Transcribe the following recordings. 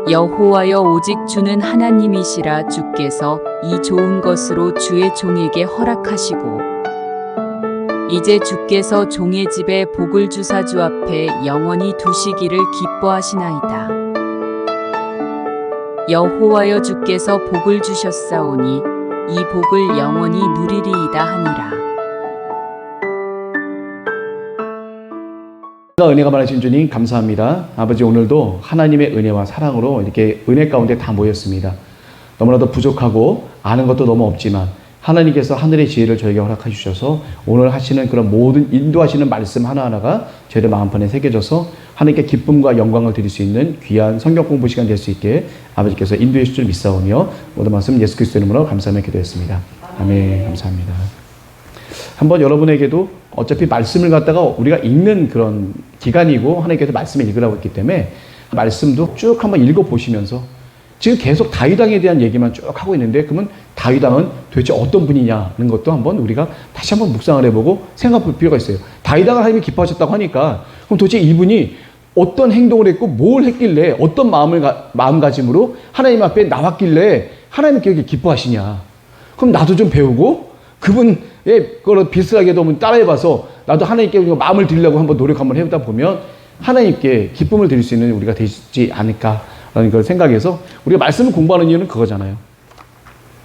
여호와여 오직 주는 하나님이시라. 주께서 이 좋은 것으로 주의 종에게 허락하시고 이제 주께서 종의 집에 복을 주사 주 앞에 영원히 두시기를 기뻐하시나이다. 여호와여 주께서 복을 주셨사오니 이 복을 영원히 누리리이다 하니라. 은혜가 많으신 주님 감사합니다. 아버지, 오늘도 하나님의 은혜와 사랑으로 이렇게 은혜 가운데 다 모였습니다. 너무나도 부족하고 아는 것도 너무 없지만 하나님께서 하늘의 지혜를 저에게 허락해 주셔서 오늘 하시는 그런 모든 인도하시는 말씀 하나하나가 저희들 마음판에 새겨져서 하나님께 기쁨과 영광을 드릴 수 있는 귀한 성경 공부 시간 될 수 있게 아버지께서 인도해 주실 줄 믿사오며 모든 말씀 예수 그리스도 이름으로 감사하며 기도했습니다. 아멘. 감사합니다. 한번 여러분에게도 어차피 말씀을 갖다가 우리가 읽는 그런 기간이고 하나님께서 말씀을 읽으라고 했기 때문에 말씀도 쭉 한번 읽어보시면서 지금 계속 다윗왕에 대한 얘기만 쭉 하고 있는데 그러면 다윗왕은 도대체 어떤 분이냐는 것도 한번 우리가 다시 한번 묵상을 해보고 생각해 볼 필요가 있어요. 다윗왕을 하나님이 기뻐하셨다고 하니까 그럼 도대체 이분이 어떤 행동을 했고 뭘 했길래 어떤 마음가짐으로 하나님 앞에 나왔길래 하나님께 이렇게 기뻐하시냐. 그럼 나도 좀 배우고 그분의 그걸 비슷하게도 한번 따라해봐서 나도 하나님께 마음을 드리려고 한번 노력 한번 해보다 보면 하나님께 기쁨을 드릴 수 있는 우리가 되지 않을까라는 걸 생각해서 우리가 말씀을 공부하는 이유는 그거잖아요.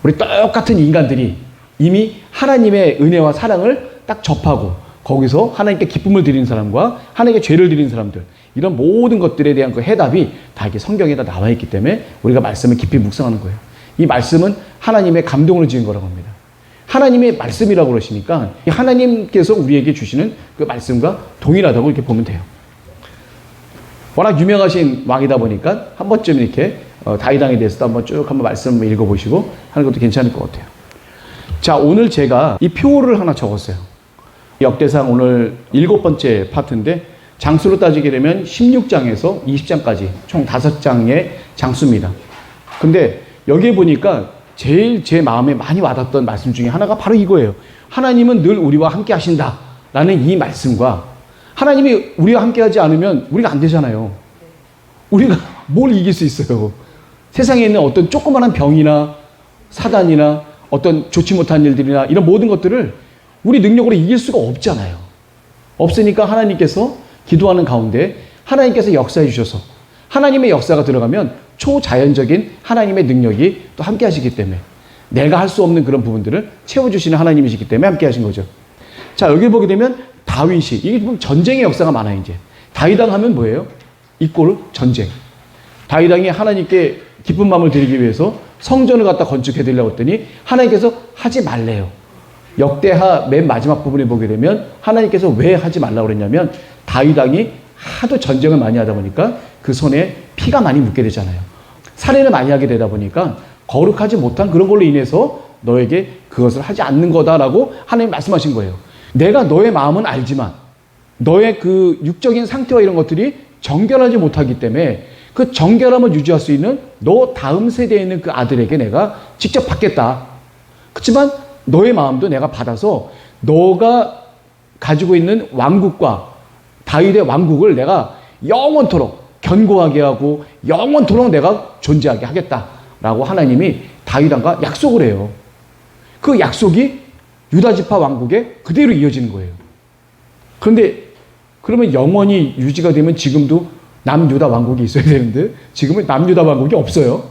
우리 똑같은 인간들이 이미 하나님의 은혜와 사랑을 딱 접하고 거기서 하나님께 기쁨을 드리는 사람과 하나님께 죄를 드리는 사람들 이런 모든 것들에 대한 그 해답이 다 이렇게 성경에 다 나와 있기 때문에 우리가 말씀을 깊이 묵상하는 거예요. 이 말씀은 하나님의 감동으로 지은 거라고 합니다. 하나님의 말씀이라고 그러시니까 하나님께서 우리에게 주시는 그 말씀과 동일하다고 이렇게 보면 돼요. 워낙 유명하신 왕이다 보니까 한 번쯤 이렇게 다윗왕에 대해서도 한번 쭉 한번 말씀을 읽어보시고 하는 것도 괜찮을 것 같아요. 자, 오늘 제가 이 표를 하나 적었어요. 역대상 오늘 7번째 파트인데 장수로 따지게 되면 16장에서 20장까지 총 5장의 장수입니다. 근데 여기에 보니까 제일 제 마음에 많이 와닿았던 말씀 중에 하나가 바로 이거예요. 하나님은 늘 우리와 함께 하신다 라는 이 말씀과 하나님이 우리와 함께 하지 않으면 우리가 안 되잖아요. 우리가 뭘 이길 수 있어요. 세상에 있는 어떤 조그마한 병이나 사단이나 어떤 좋지 못한 일들이나 이런 모든 것들을 우리 능력으로 이길 수가 없잖아요. 없으니까 하나님께서 기도하는 가운데 하나님께서 역사해 주셔서 하나님의 역사가 들어가면 초자연적인 하나님의 능력이 또 함께 하시기 때문에 내가 할 수 없는 그런 부분들을 채워주시는 하나님이시기 때문에 함께 하신 거죠. 자, 여기 보게 되면 다윗이 이게 보면 전쟁의 역사가 많아요. 이제 다윗왕 하면 뭐예요? 이꼴 전쟁. 다윗왕이 하나님께 기쁜 마음을 드리기 위해서 성전을 갖다 건축해 드리려고 했더니 하나님께서 하지 말래요. 역대하 맨 마지막 부분에 보게 되면 하나님께서 왜 하지 말라고 그랬냐면 다윗왕이 하도 전쟁을 많이 하다 보니까 그 손에 피가 많이 묻게 되잖아요. 살인을 많이 하게 되다 보니까 거룩하지 못한 그런 걸로 인해서 너에게 그것을 하지 않는 거다라고 하나님 말씀하신 거예요. 내가 너의 마음은 알지만 너의 그 육적인 상태와 이런 것들이 정결하지 못하기 때문에 그 정결함을 유지할 수 있는 너 다음 세대에 있는 그 아들에게 내가 직접 받겠다. 그렇지만 너의 마음도 내가 받아서 너가 가지고 있는 왕국과 다윗의 왕국을 내가 영원토록 견고하게 하고 영원토록 내가 존재하게 하겠다라고 하나님이 다윗왕과 약속을 해요. 그 약속이 유다지파 왕국에 그대로 이어지는 거예요. 그런데 그러면 영원히 유지가 되면 지금도 남유다 왕국이 있어야 되는데 지금은 남유다 왕국이 없어요.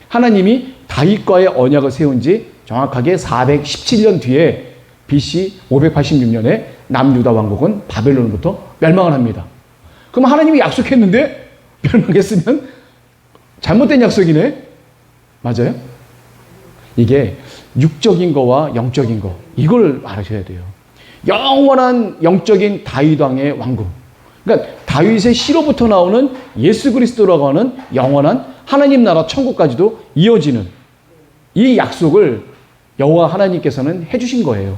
하나님이 다윗과의 언약을 세운 지 정확하게 417년 뒤에 BC 586년에 남유다 왕국은 바벨론으로부터 멸망을 합니다. 그럼 하나님이 약속했는데 멸망했으면 잘못된 약속이네? 맞아요? 이게 육적인 거와 영적인 거 이걸 알으셔야 돼요. 영원한 영적인 다윗왕의 왕국. 그러니까 다윗의 씨로부터 나오는 예수 그리스도라고 하는 영원한 하나님 나라 천국까지도 이어지는 이 약속을 여호와 하나님께서는 해주신 거예요.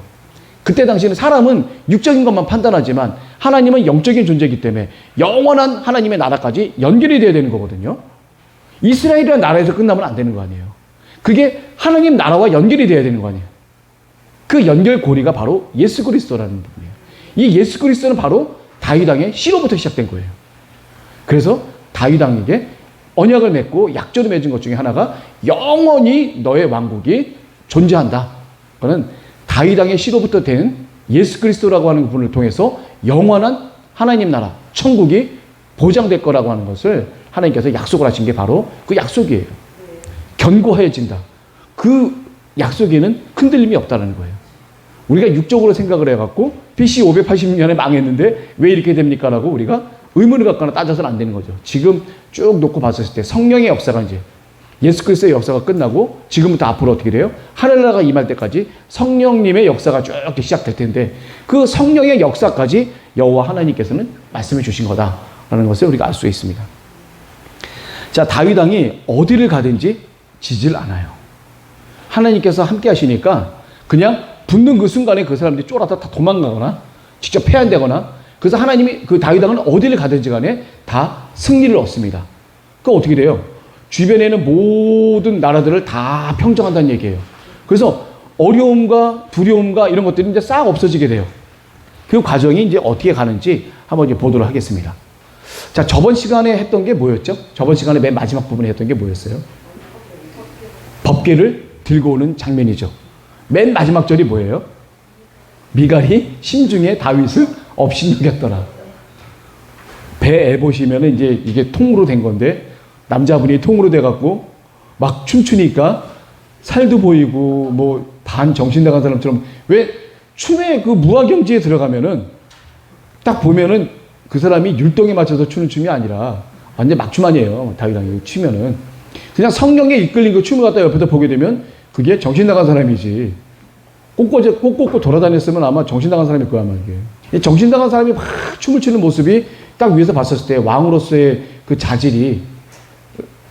그때 당시에는 사람은 육적인 것만 판단하지만 하나님은 영적인 존재이기 때문에 영원한 하나님의 나라까지 연결이 돼야 되는 거거든요. 이스라엘이라는 나라에서 끝나면 안 되는 거 아니에요. 그게 하나님 나라와 연결이 돼야 되는 거 아니에요. 그 연결고리가 바로 예수 그리스도라는 분이에요. 이 예수 그리스도는 바로 다윗왕의 씨로부터 시작된 거예요. 그래서 다윗왕에게 언약을 맺고 약조를 맺은 것 중에 하나가 영원히 너의 왕국이 존재한다. 그거는 다윗 왕의 씨로부터 된 예수 그리스도라고 하는 분을 통해서 영원한 하나님 나라, 천국이 보장될 거라고 하는 것을 하나님께서 약속을 하신 게 바로 그 약속이에요. 견고해진다. 그 약속에는 흔들림이 없다는 거예요. 우리가 육적으로 생각을 해갖고 BC 586년에 망했는데 왜 이렇게 됩니까? 라고 우리가 의문을 갖거나 따져서는 안 되는 거죠. 지금 쭉 놓고 봤을 때 성령의 역사가 이제 예수 그리스도의 역사가 끝나고 지금부터 앞으로 어떻게 돼요? 하늘나라가 임할 때까지 성령님의 역사가 쭉 시작될 텐데 그 성령의 역사까지 여호와 하나님께서는 말씀해 주신 거다라는 것을 우리가 알 수 있습니다. 자, 다윗 왕이 어디를 가든지 지질 않아요. 하나님께서 함께 하시니까 그냥 붙는 그 순간에 그 사람들이 쫄아서 다 도망가거나 직접 패한되거나 그래서 하나님이 그 다윗 왕은 어디를 가든지 간에 다 승리를 얻습니다. 그거 어떻게 돼요? 주변에는 모든 나라들을 다 평정한다는 얘기예요. 그래서 어려움과 두려움과 이런 것들이 이제 싹 없어지게 돼요. 그 과정이 이제 어떻게 가는지 한번 이제 보도록 하겠습니다. 자, 저번 시간에 했던 게 뭐였죠? 저번 시간에 맨 마지막 부분에 했던 게 뭐였어요? 법궤를 들고 오는 장면이죠. 맨 마지막 절이 뭐예요? 미갈이 심중에 다윗을 업신여겼더라. 배에 보시면 이제 이게 통으로 된 건데 남자분이 통으로 돼갖고 막 춤추니까 살도 보이고 뭐 반 정신 나간 사람처럼 왜 춤의 그 무화경지에 들어가면은 딱 보면은 그 사람이 율동에 맞춰서 추는 춤이 아니라 완전 막춤 아니에요. 다윗왕이 추면은 그냥 성령에 이끌린 그 춤을 갖다 옆에서 보게 되면 그게 정신 나간 사람이지. 꽂고 돌아다녔으면 아마 정신 나간 사람일 거야 아마 이게. 정신 나간 사람이 막 춤을 추는 모습이 딱 위에서 봤었을 때 왕으로서의 그 자질이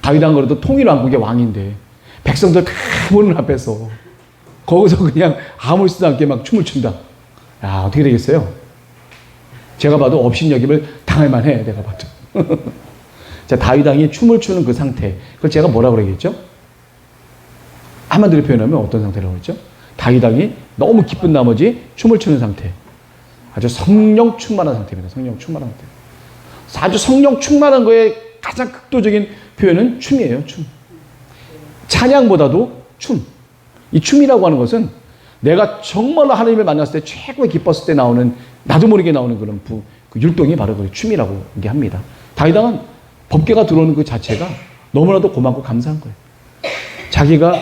다윗 왕 그래도 통일 왕국의 왕인데 백성들 다 보는 앞에서 거기서 그냥 아무렇지도 않게 막 춤을 춘다. 야, 어떻게 되겠어요? 제가 봐도 업신여김을 당할 만해. 내가 봐도. 자, 다윗 왕이 춤을 추는 그 상태. 그걸 제가 뭐라고 그러겠죠? 한마디로 표현하면 어떤 상태라고 그랬죠? 다윗 왕이 너무 기쁜 나머지 춤을 추는 상태. 아주 성령 충만한 상태입니다. 성령 충만한 상태. 아주 성령 충만한 거에 가장 극도적인 표현은 춤이에요. 춤. 찬양보다도 춤. 이 춤이라고 하는 것은 내가 정말로 하나님을 만났을 때 최고의 기뻤을 때 나오는 나도 모르게 나오는 그런 그 율동이 바로 그 춤이라고 합니다. 다윗 왕은 법궤가 들어오는 그 자체가 너무나도 고맙고 감사한 거예요. 자기가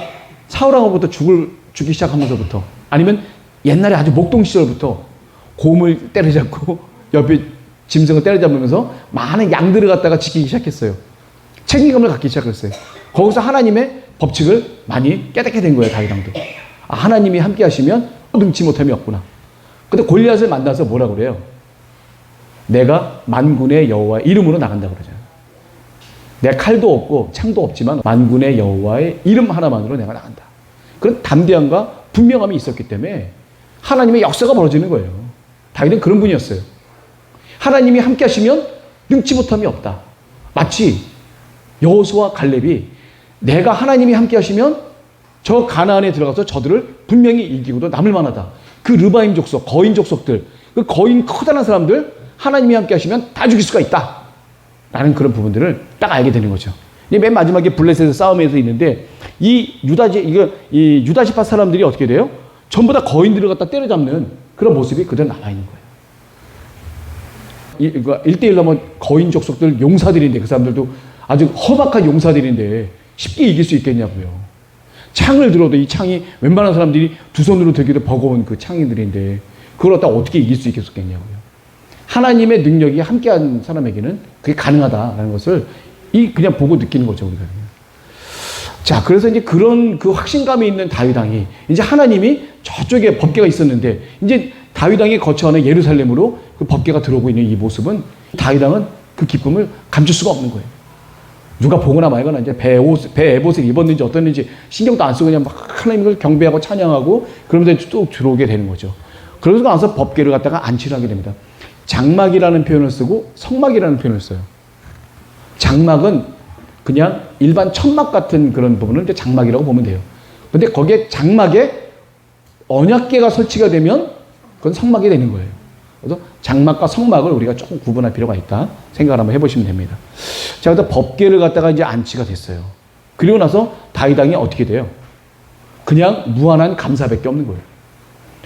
사울왕으로부터 죽기 시작하면서부터 아니면 옛날에 아주 목동 시절부터 곰을 때려잡고 옆에 짐승을 때려잡으면서 많은 양들을 갖다가 지키기 시작했어요. 책임감을 갖기 시작했어요. 거기서 하나님의 법칙을 많이 깨닫게 된 거예요. 다윗 왕도. 아, 하나님이 함께 하시면 능치 못함이 없구나. 근데 골리앗을 만나서 뭐라고 그래요? 내가 만군의 여호와의 이름으로 나간다고 그러잖아요. 내 칼도 없고 창도 없지만 만군의 여호와의 이름 하나만으로 내가 나간다. 그런 담대함과 분명함이 있었기 때문에 하나님의 역사가 벌어지는 거예요. 다윗은 그런 분이었어요. 하나님이 함께 하시면 능치 못함이 없다. 마치 여호수아와 갈렙이 내가 하나님이 함께 하시면 저 가나안에 들어가서 저들을 분명히 이기고도 남을 만하다. 그 르바임 족속, 거인 족속들, 그 거인 커다란 사람들 하나님이 함께 하시면 다 죽일 수가 있다. 라는 그런 부분들을 딱 알게 되는 거죠. 맨 마지막에 블레셋의 싸움에서 있는데 이 유다시파 사람들이 어떻게 돼요? 전부 다 거인들을 갖다 때려잡는 그런 모습이 그대로 남아있는 거예요. 1대1로 하면 거인 족속들 용사들인데 그 사람들도 아주 험악한 용사들인데 쉽게 이길 수 있겠냐고요. 창을 들어도 이 창이 웬만한 사람들이 두 손으로 들기도 버거운 그 창들인데 그걸 갖다 어떻게 이길 수 있겠냐고요. 하나님의 능력이 함께한 사람에게는 그게 가능하다라는 것을 그냥 보고 느끼는 거죠, 우리가. 자, 그래서 이제 그런 그 확신감이 있는 다윗 왕이 이제 하나님이 저쪽에 법궤가 있었는데 이제 다윗 왕이 거처하는 예루살렘으로 그 법궤가 들어오고 있는 이 모습은 다윗 왕은 그 기쁨을 감출 수가 없는 거예요. 누가 보거나 말거나 이제 배 에봇을 입었는지 어떻는지 신경도 안 쓰고 그냥 막 하나님을 경배하고 찬양하고 그러면서 또 들어오게 되는 거죠. 그러고 나서 법궤를 갖다가 안치를 하게 됩니다. 장막이라는 표현을 쓰고 성막이라는 표현을 써요. 장막은 그냥 일반 천막 같은 그런 부분을 이제 장막이라고 보면 돼요. 근데 거기에 장막에 언약궤가 설치가 되면 그건 성막이 되는 거예요. 그래서 장막과 성막을 우리가 조금 구분할 필요가 있다 생각을 한번 해보시면 됩니다. 자, 그래서 법궤를 갖다가 이제 안치가 됐어요. 그리고 나서 다윗 왕이 어떻게 돼요? 그냥 무한한 감사밖에 없는 거예요.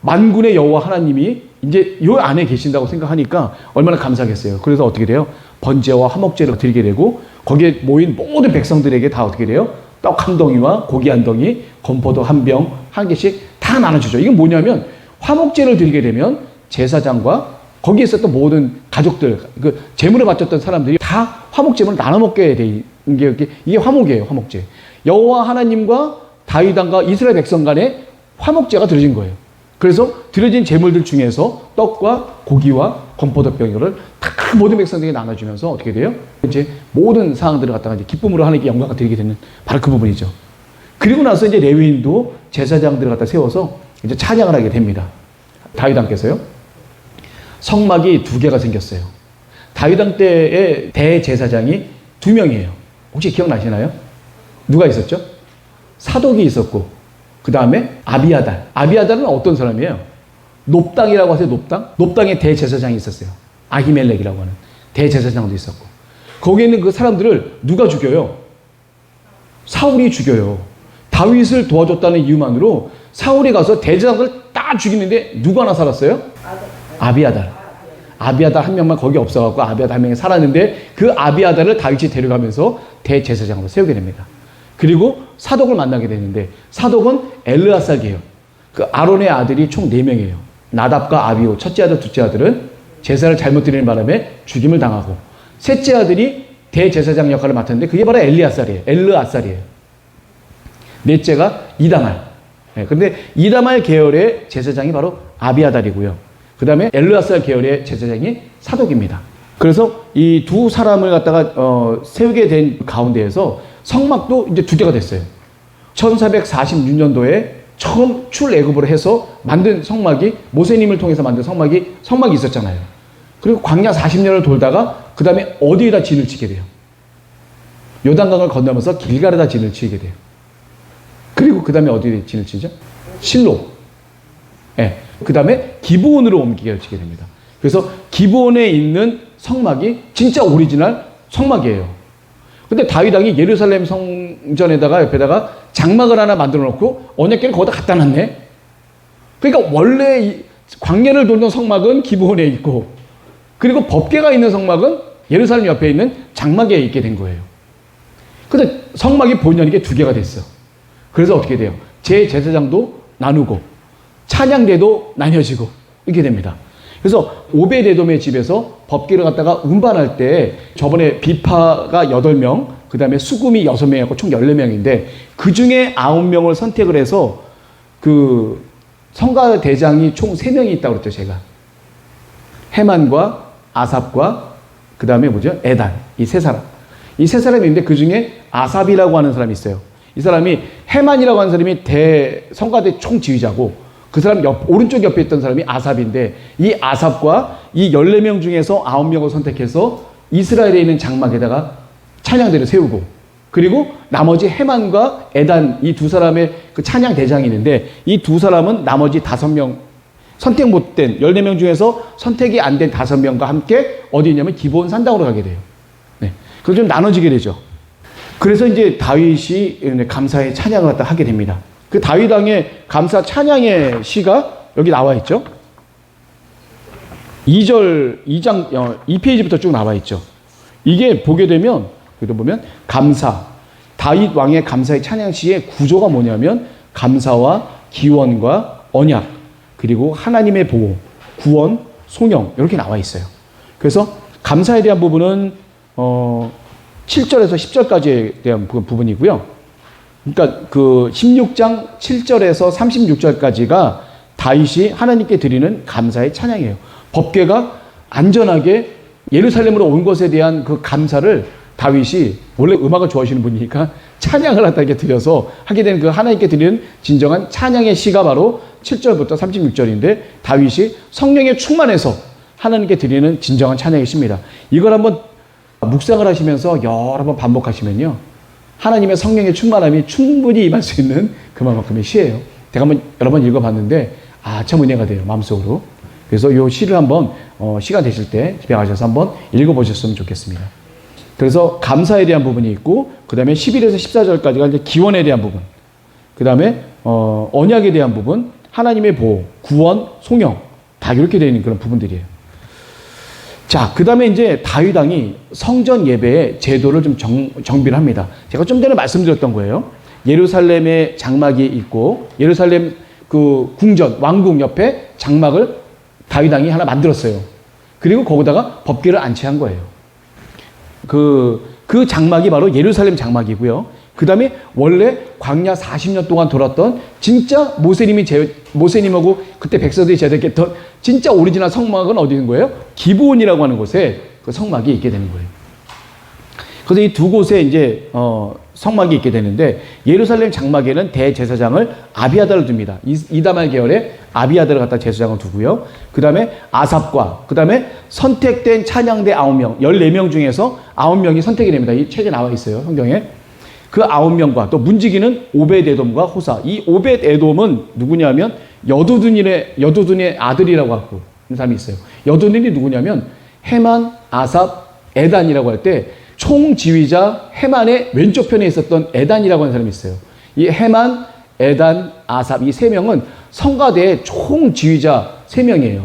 만군의 여호와 하나님이 이제 요 안에 계신다고 생각하니까 얼마나 감사하겠어요. 그래서 어떻게 돼요? 번제와 화목제를 드리게 되고 거기에 모인 모든 백성들에게 다 어떻게 돼요? 떡 한 덩이와 고기 한 덩이, 건포도 한 병, 한 개씩 다 나눠주죠. 이건 뭐냐면 화목제를 드리게 되면 제사장과 거기에 있었던 모든 가족들, 그 제물을 바쳤던 사람들이 다 화목제물을 나눠 먹게 돼 있는 게 이게 화목이에요. 화목제. 여호와 하나님과 다윗 왕과 이스라엘 백성 간에 화목제가 드려진 거예요. 그래서 드려진 제물들 중에서 떡과 고기와 건포도병을 다 모든 백성들에게 나눠주면서 어떻게 돼요? 이제 모든 상황들을 갖다가 이제 기쁨으로 하나님께 영광을 드리게 되는 바로 그 부분이죠. 그리고 나서 이제 레위인도 제사장들을 갖다 세워서 이제 찬양을 하게 됩니다. 다윗 왕께서요. 성막이 2개가 생겼어요. 다윗 왕 때의 대제사장이 2명이에요. 혹시 기억나시나요? 누가 있었죠? 사독이 있었고 그 다음에 아비아달. 아비아달은 어떤 사람이에요? 놋당이라고 하세요. 놋당에 대제사장이 있었어요. 아히멜렉이라고 하는 대제사장도 있었고 거기에 있는 그 사람들을 누가 죽여요? 사울이 죽여요. 다윗을 도와줬다는 이유만으로 사울이 가서 대제사장들 다 죽이는데 누구 하나 살았어요? 아비아달. 아비아달 한 명만 거기 없어갖고 아비아달 한 명이 살았는데 그 아비아달을 다윗이 데려가면서 대제사장으로 세우게 됩니다. 그리고 사독을 만나게 되는데 사독은 엘르아살이에요. 그 아론의 아들이 총 4명이에요. 나답과 아비후 첫째 아들, 둘째 아들은 제사를 잘못 드리는 바람에 죽임을 당하고 셋째 아들이 대제사장 역할을 맡았는데 그게 바로 엘르아살이에요. 넷째가 이다말. 그런데 이다말 계열의 제사장이 바로 아비아달이고요. 그 다음에 엘르아살 계열의 제사장이 사독입니다. 그래서 이 2 사람을 갖다가 세우게 된 가운데에서 성막도 이제 2개가 됐어요. 1446년도에 처음 출애굽을 해서 만든 성막이 모세님을 통해서 만든 성막이 있었잖아요. 그리고 광야 40년을 돌다가 그 다음에 어디에다 진을 치게 돼요? 요단강을 건너면서 길갈에다 진을 치게 돼요. 그리고 그 다음에 어디에 진을 치죠? 실로. 그 다음에 기브온으로 옮기게 됩니다. 그래서 기브온에 있는 성막이 진짜 오리지널 성막이에요. 근데 다윗 왕이 예루살렘 성전에다가 옆에다가 장막을 하나 만들어 놓고 언약궤를 거기다 갖다 놨네. 그러니까 원래 이 광야를 돌던 성막은 기브온에 있고 그리고 법궤가 있는 성막은 예루살렘 옆에 있는 장막에 있게 된 거예요. 근데 성막이 본연이 게 2개가 됐어. 그래서 어떻게 돼요? 제사장도 나누고 찬양대도 나뉘어지고 이렇게 됩니다. 그래서 오베데돔의 집에서 법궤를 갖다가 운반할 때 저번에 비파가 8명, 그 다음에 수금이 6명이었고 총 14명인데 그 중에 9명을 선택을 해서 그 성가 대장이 총 3명이 있다고 그랬죠, 제가. 헤만과 아삽과 그 다음에 뭐죠? 에단. 이 3사람. 이 3사람이 있는데 그 중에 아삽이라고 하는 사람이 있어요. 이 사람이 헤만이라고 하는 사람이 성가대 총지휘자고 그 사람 오른쪽 옆에 있던 사람이 아삽인데 이 아삽과 이 14명 중에서 9명을 선택해서 이스라엘에 있는 장막에다가 찬양대를 세우고 그리고 나머지 헤만과 에단 이 2사람의 그 찬양 대장이 있는데 이 2사람은 나머지 5명 선택 못된 14명 중에서 선택이 안 된 5명과 함께 어디 있냐면 기브온 산당으로 가게 돼요. 네. 그래서 좀 나눠지게 되죠. 그래서 이제 다윗이 감사의 찬양을 갖다 하게 됩니다. 그 다윗 왕의 감사 찬양의 시가 여기 나와 있죠. 2페이지부터 쭉 나와 있죠. 이게 보게 되면, 여기 보면, 감사. 다윗 왕의 감사의 찬양 시의 구조가 뭐냐면, 감사와 기원과 언약, 그리고 하나님의 보호, 구원, 송영, 이렇게 나와 있어요. 그래서 감사에 대한 부분은, 7절에서 10절까지에 대한 부분이고요. 그러니까 그 16장 7절에서 36절까지가 다윗이 하나님께 드리는 감사의 찬양이에요. 법궤가 안전하게 예루살렘으로 온 것에 대한 그 감사를 다윗이 원래 음악을 좋아하시는 분이니까 찬양을 갖다 이렇게 드려서 하게 되는 그 하나님께 드리는 진정한 찬양의 시가 바로 7절부터 36절인데 다윗이 성령에 충만해서 하나님께 드리는 진정한 찬양의 시입니다. 이걸 한번 묵상을 하시면서 여러 번 반복하시면요. 하나님의 성령의 충만함이 충분히 임할 수 있는 그만큼의 시예요. 제가 한번 여러 번 읽어봤는데 참 은혜가 돼요. 마음속으로. 그래서 이 시를 한번 시간 되실 때 집에 가셔서 한번 읽어보셨으면 좋겠습니다. 그래서 감사에 대한 부분이 있고 그 다음에 11에서 14절까지가 이제 기원에 대한 부분, 그 다음에 언약에 대한 부분, 하나님의 보호, 구원, 송영 다 이렇게 되어 있는 그런 부분들이에요. 자, 그 다음에 이제 다윗 왕이 성전 예배의 제도를 좀 정비를 합니다. 제가 좀 전에 말씀드렸던 거예요. 예루살렘에 장막이 있고 예루살렘 그 궁전 왕궁 옆에 장막을 다윗 왕이 하나 만들었어요. 그리고 거기다가 법궤를 안치한 거예요. 그 장막이 바로 예루살렘 장막이고요. 그 다음에 원래 광야 40년 동안 돌았던 진짜 모세님하고 그때 백성들이 제대했던 진짜 오리지널 성막은 어디 있는 거예요? 기브온이라고 하는 곳에 그 성막이 있게 되는 거예요. 그래서 이 두 곳에 이제 성막이 있게 되는데 예루살렘 장막에는 대제사장을 아비아다를 둡니다. 이다말 계열의 아비아다를 갖다 제사장을 두고요. 그 다음에 아삽과 그 다음에 선택된 찬양대 9명, 14명 중에서 9명이 선택이 됩니다. 이 책에 나와 있어요, 성경에. 그 9명과 또 문지기는 오벳에돔과 호사. 이 오벳에돔은 누구냐면 여두둔의 아들이라고 하고 있는 사람이 있어요. 여두둔이 누구냐면 헤만, 아삽, 에단이라고 할 때 총지휘자 헤만의 왼쪽 편에 있었던 에단이라고 하는 사람이 있어요. 이 헤만, 에단, 아삽 이 세 명은 성가대의 총지휘자 3명이에요.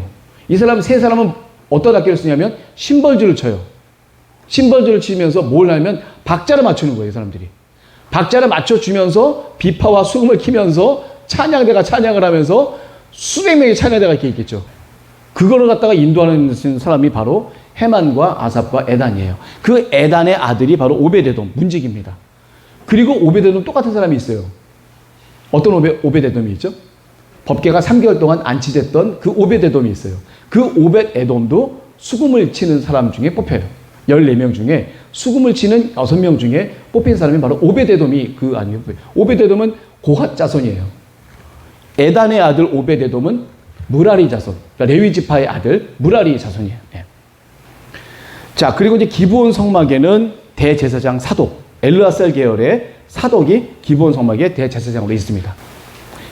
이 사람 세 사람은 어떤 악기를 쓰냐면 심벌주를 쳐요. 심벌주를 치면서 뭘 하냐면 박자를 맞추는 거예요, 이 사람들이. 박자를 맞춰주면서 비파와 수금을 키면서 찬양대가 찬양을 하면서 수백 명의 찬양대가 이렇게 있겠죠. 그거를 갖다가 인도하는 사람이 바로 헤만과 아삽과 에단이에요. 그 에단의 아들이 바로 오벳에돔, 문지기입니다. 그리고 오벳에돔 똑같은 사람이 있어요. 어떤 오벳에돔이 있죠? 법궤가 3개월 동안 안치됐던 그 오벳에돔이 있어요. 그 오벳에돔도 수금을 치는 사람 중에 뽑혀요. 14명 중에 수금을 치는 6명 중에 뽑힌 사람이 바로 오벳에돔이 그 아니에요. 오벳에돔은 고핫 자손이에요. 에단의 아들 오벳에돔은 무라리 자손, 그러니까 레위 지파의 아들 무라리 자손이에요. 네. 자, 그리고 이제 기브온 성막에는 대제사장 사독, 엘르아살 계열의 사독이 기브온 성막의 대제사장으로 있습니다.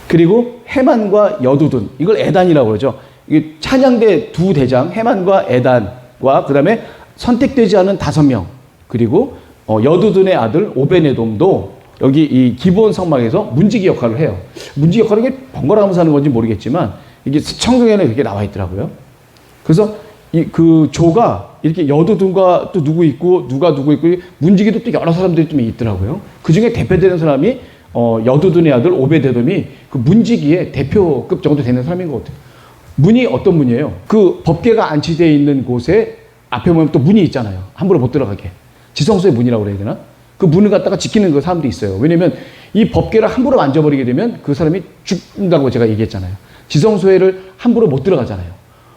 그리고 헤만과 여두둔, 이걸 에단이라고 그러죠. 이게 찬양대 두 대장 헤만과 에단과 그 다음에 선택되지 않은 5명, 그리고 여두둔의 아들 오벳에돔도 여기 이 기브온 성막에서 문지기 역할을 해요. 문지기 역할은 이게 번갈아가면서 하는 건지 모르겠지만 이게 성경에는 그렇게 나와 있더라고요. 그래서 그 조가 이렇게 여두둔과 또 누구 있고 누구 있고 문지기도 또 여러 사람들이 좀 있더라고요. 그 중에 대표되는 사람이 여두둔의 아들 오벳에돔이 그 문지기의 대표급 정도 되는 사람인 것 같아요. 문이 어떤 문이에요? 그 법궤가 안치되어 있는 곳에 앞에 보면 또 문이 있잖아요. 함부로 못 들어가게. 지성소의 문이라고 그래야 되나? 그 문을 갖다가 지키는 그 사람도 있어요. 왜냐면 이 법궤를 함부로 만져버리게 되면 그 사람이 죽는다고 제가 얘기했잖아요. 지성소에를 함부로 못 들어가잖아요.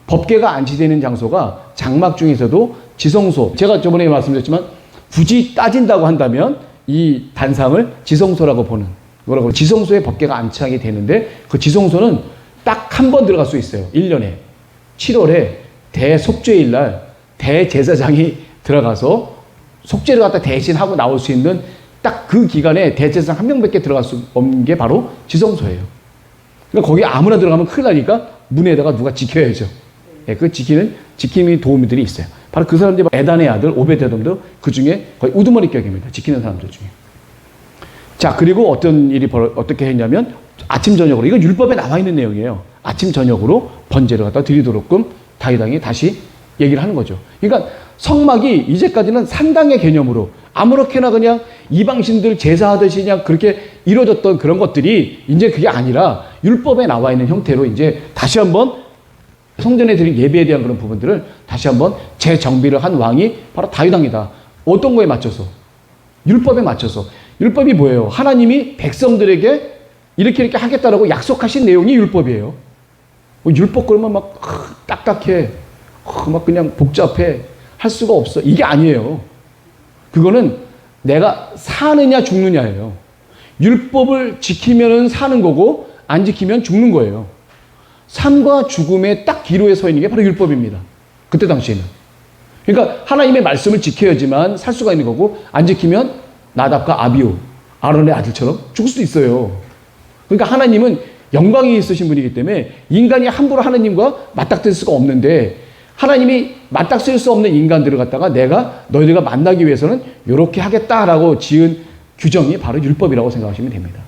법궤가 안치되는 장소가 장막 중에서도 지성소, 제가 저번에 말씀드렸지만 굳이 따진다고 한다면 이 단상을 지성소라고 보는 뭐라고 지성소에 법궤가 안치하게 되는데 그 지성소는 딱 한 번 들어갈 수 있어요. 1년에 7월에 대속죄일 날 대제사장이 들어가서 속죄를 갖다 대신하고 나올 수 있는 딱 그 기간에 대제사장 1명밖에 들어갈 수 없는 게 바로 지성소예요. 그러니까 거기 아무나 들어가면 큰일 나니까 문에다가 누가 지켜야죠. 네, 그 지킴이 도우미들이 있어요. 바로 그 사람들이 에단의 아들 오벳에돔도 그 중에 거의 우두머리격입니다. 지키는 사람들 중에. 자, 그리고 어떤 일이 어떻게 했냐면 아침 저녁으로, 이건 율법에 나와 있는 내용이에요. 아침 저녁으로 번제를 갖다 드리도록끔 다윗 왕이 다시 얘기를 하는 거죠. 그러니까 성막이 이제까지는 산당의 개념으로 아무렇게나 그냥 이방신들 제사하듯이 그냥 그렇게 이루어졌던 그런 것들이 이제 그게 아니라 율법에 나와 있는 형태로 이제 다시 한번 성전에 드린 예배에 대한 그런 부분들을 다시 한번 재정비를 한 왕이 바로 다윗 왕이다. 어떤 거에 맞춰서? 율법에 맞춰서. 율법이 뭐예요? 하나님이 백성들에게 이렇게 하겠다라고 약속하신 내용이 율법이에요. 율법 그러면 막 딱딱해. 막 그냥 복잡해. 할 수가 없어. 이게 아니에요. 그거는 내가 사느냐 죽느냐예요. 율법을 지키면 사는 거고 안 지키면 죽는 거예요. 삶과 죽음의 딱 기로에 서 있는 게 바로 율법입니다. 그때 당시에는. 그러니까 하나님의 말씀을 지켜야지만 살 수가 있는 거고 안 지키면 나답과 아비후, 아론의 아들처럼 죽을 수도 있어요. 그러니까 하나님은 영광이 있으신 분이기 때문에 인간이 함부로 하나님과 맞닥뜨릴 수가 없는데 하나님이 맞닥뜨릴 수 없는 인간들을 갖다가 내가 너희들과 만나기 위해서는 이렇게 하겠다라고 지은 규정이 바로 율법이라고 생각하시면 됩니다.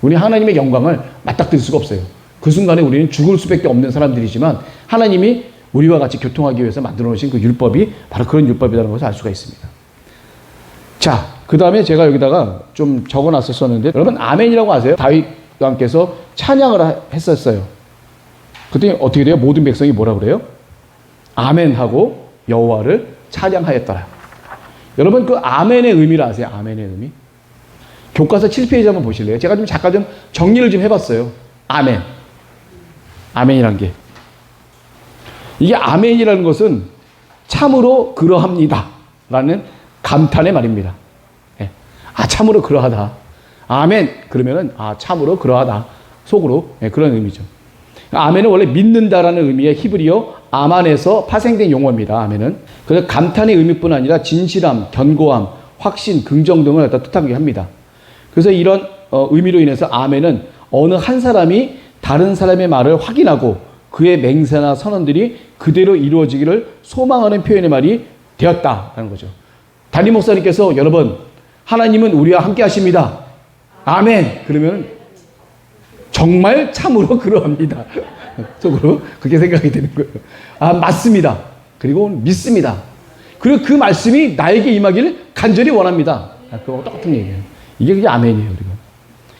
우리 하나님의 영광을 맞닥뜨릴 수가 없어요. 그 순간에 우리는 죽을 수밖에 없는 사람들이지만 하나님이 우리와 같이 교통하기 위해서 만들어 놓으신 그 율법이 바로 그런 율법이라는 것을 알 수가 있습니다. 자, 그 다음에 제가 여기다가 좀 적어 놨었었는데 여러분 아멘이라고 아세요? 다윗 왕께서 찬양을 했었어요. 그랬더니 어떻게 돼요? 모든 백성이 뭐라 그래요? 아멘하고 여호와를 찬양하였더라. 여러분 그 아멘의 의미를 아세요? 아멘의 의미? 교과서 7페이지 한번 보실래요? 제가 좀 잠깐 좀 정리를 좀 해봤어요. 아멘. 아멘이란 게. 이게 아멘이라는 것은 참으로 그러합니다. 라는 감탄의 말입니다. 예. 아, 참으로 그러하다. 아멘. 그러면은, 아, 참으로 그러하다. 속으로. 예, 그런 의미죠. 아멘은 원래 믿는다라는 의미의 히브리어 아만에서 파생된 용어입니다. 아멘은. 그래서 감탄의 의미뿐 아니라 진실함, 견고함, 확신, 긍정 등을 갖다 뜻하게 합니다. 그래서 이런 의미로 인해서 아멘은 어느 한 사람이 다른 사람의 말을 확인하고 그의 맹세나 선언들이 그대로 이루어지기를 소망하는 표현의 말이 되었다라는 거죠. 담임 목사님께서 여러분 하나님은 우리와 함께 하십니다. 아멘. 그러면 정말 참으로 그러합니다. 속으로 그렇게 생각이 되는 거예요. 아, 맞습니다. 그리고 믿습니다. 그리고 그 말씀이 나에게 임하기를 간절히 원합니다. 그거 똑같은 얘기예요. 이게 그게 아멘이에요, 우리가.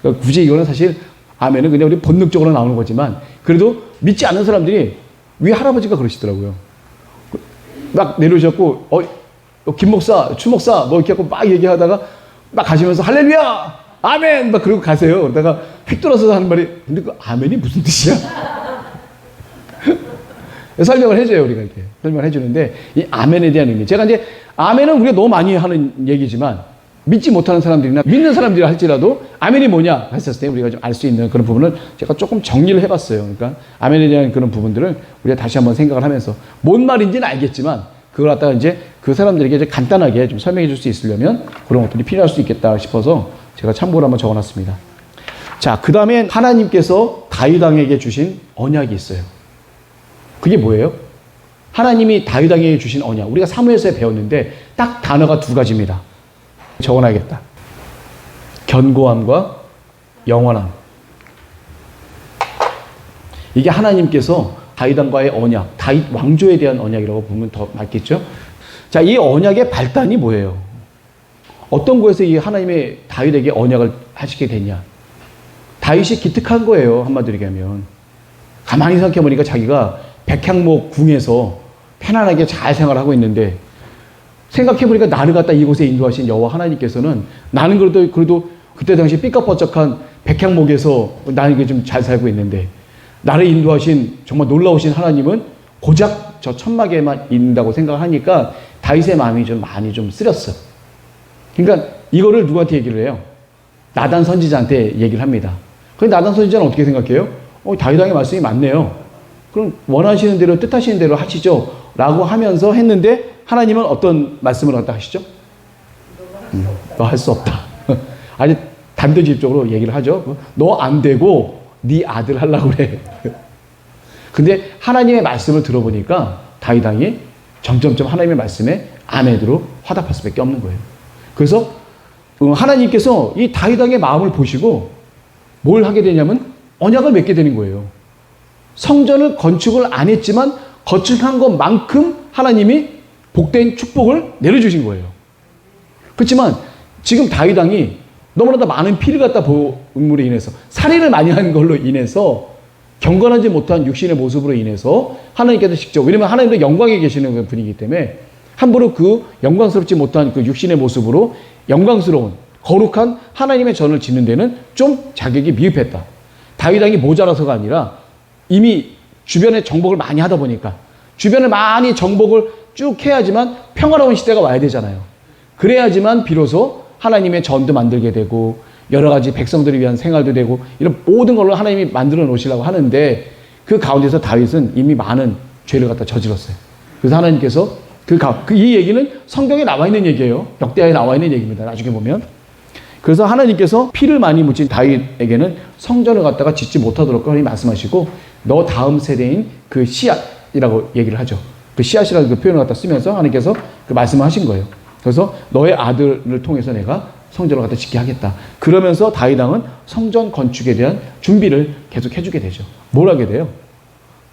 그러니까 굳이 이거는 사실 아멘은 그냥 우리 본능적으로 나오는 거지만 그래도 믿지 않는 사람들이 위에 할아버지가 그러시더라고요. 막 내려오셨고 김 목사, 추 목사 뭐 이렇게 하고 막 얘기하다가 막 가시면서 할렐루야, 아멘 막 그러고 가세요. 그러다가 휙 돌아서서 하는 말이 근데 그 아멘이 무슨 뜻이야? 설명을 해줘요, 우리가 이렇게 설명을 해주는데 이 아멘에 대한 의미. 제가 이제 아멘은 우리가 너무 많이 하는 얘기지만 믿지 못하는 사람들이나 믿는 사람들이 할지라도 아멘이 뭐냐 했었을 때 우리가 좀 알 수 있는 그런 부분을 제가 조금 정리를 해봤어요. 그러니까 아멘에 대한 그런 부분들을 우리가 다시 한번 생각을 하면서 뭔 말인지는 알겠지만 그걸 갖다가 이제 그 사람들에게 이제 간단하게 좀 설명해 줄 수 있으려면 그런 것들이 필요할 수 있겠다 싶어서 제가 참고로 한번 적어놨습니다. 자, 그 다음에 하나님께서 다윗 왕에게 주신 언약이 있어요. 그게 뭐예요? 하나님이 다윗 왕에게 주신 언약. 우리가 사무엘서에 배웠는데 딱 단어가 두 가지입니다. 적어놔야겠다. 견고함과 영원함. 이게 하나님께서 다윗 왕과의 언약, 다윗 왕조에 대한 언약이라고 보면 더 맞겠죠? 자, 이 언약의 발단이 뭐예요? 어떤 거에서 이 하나님의 다윗에게 언약을 하시게 됐냐? 다윗이 기특한 거예요, 한마디로 얘기하면. 가만히 생각해 보니까 자기가 백향목 궁에서 편안하게 잘 생활하고 있는데 생각해보니까 나를 갖다 이곳에 인도하신 여호와 하나님께서는 나는 그래도 그때 당시 삐까뻔쩍한 백향목에서 나에게 좀 잘 살고 있는데 나를 인도하신 정말 놀라우신 하나님은 고작 저 천막에만 있는다고 생각을 하니까 다윗의 마음이 좀 많이 좀 쓰렸어. 그러니까 이거를 누구한테 얘기를 해요? 나단 선지자한테 얘기를 합니다. 그런데 나단 선지자는 어떻게 생각해요? 다윗 왕의 말씀이 맞네요. 그럼 원하시는 대로 뜻하시는 대로 하시죠. 라고 하면서 했는데 하나님은 어떤 말씀을 갖다 하시죠? 너 할 수 없다. 아주 단도직입적으로 얘기를 하죠. 너 안 되고 네 아들 하려고 그래. 근데 하나님의 말씀을 들어보니까 다윗 왕이 점점점 하나님의 말씀에 아멘으로 화답할 수밖에 없는 거예요. 그래서 하나님께서 이 다윗 왕의 마음을 보시고 뭘 하게 되냐면 언약을 맺게 되는 거예요. 성전을 건축을 안 했지만 건축한 것만큼 하나님이 복된 축복을 내려주신 거예요. 그렇지만 지금 다윗 왕이 너무나도 많은 피를 갖다 부음으로 인해서 살인을 많이 한 걸로 인해서 경건하지 못한 육신의 모습으로 인해서 하나님께서 직접, 왜냐면 하나님도 영광에 계시는 분이기 때문에 함부로 그 영광스럽지 못한 그 육신의 모습으로 영광스러운 거룩한 하나님의 전을 짓는 데는 좀 자격이 미흡했다. 다윗 왕이 모자라서가 아니라 이미 주변에 정복을 많이 하다 보니까 주변을 많이 정복을 쭉 해야지만 평화로운 시대가 와야 되잖아요. 그래야지만 비로소 하나님의 전도 만들게 되고 여러 가지 백성들을 위한 생활도 되고 이런 모든 걸로 하나님이 만들어 놓으시려고 하는데 그 가운데서 다윗은 이미 많은 죄를 갖다 저질렀어요. 그래서 하나님께서 이 얘기는 성경에 나와 있는 얘기예요. 역대하에 나와 있는 얘기입니다. 나중에 보면 그래서 하나님께서 피를 많이 묻힌 다윗에게는 성전을 갖다가 짓지 못하도록 하나님 말씀하시고 너 다음 세대인 그 씨앗이라고 얘기를 하죠. 그 씨앗이라는 그 표현을 갖다 쓰면서 하나님께서 그 말씀을 하신 거예요. 그래서 너의 아들을 통해서 내가 성전을 갖다 짓게 하겠다. 그러면서 다윗 왕은 성전 건축에 대한 준비를 계속 해주게 되죠. 뭘 하게 돼요?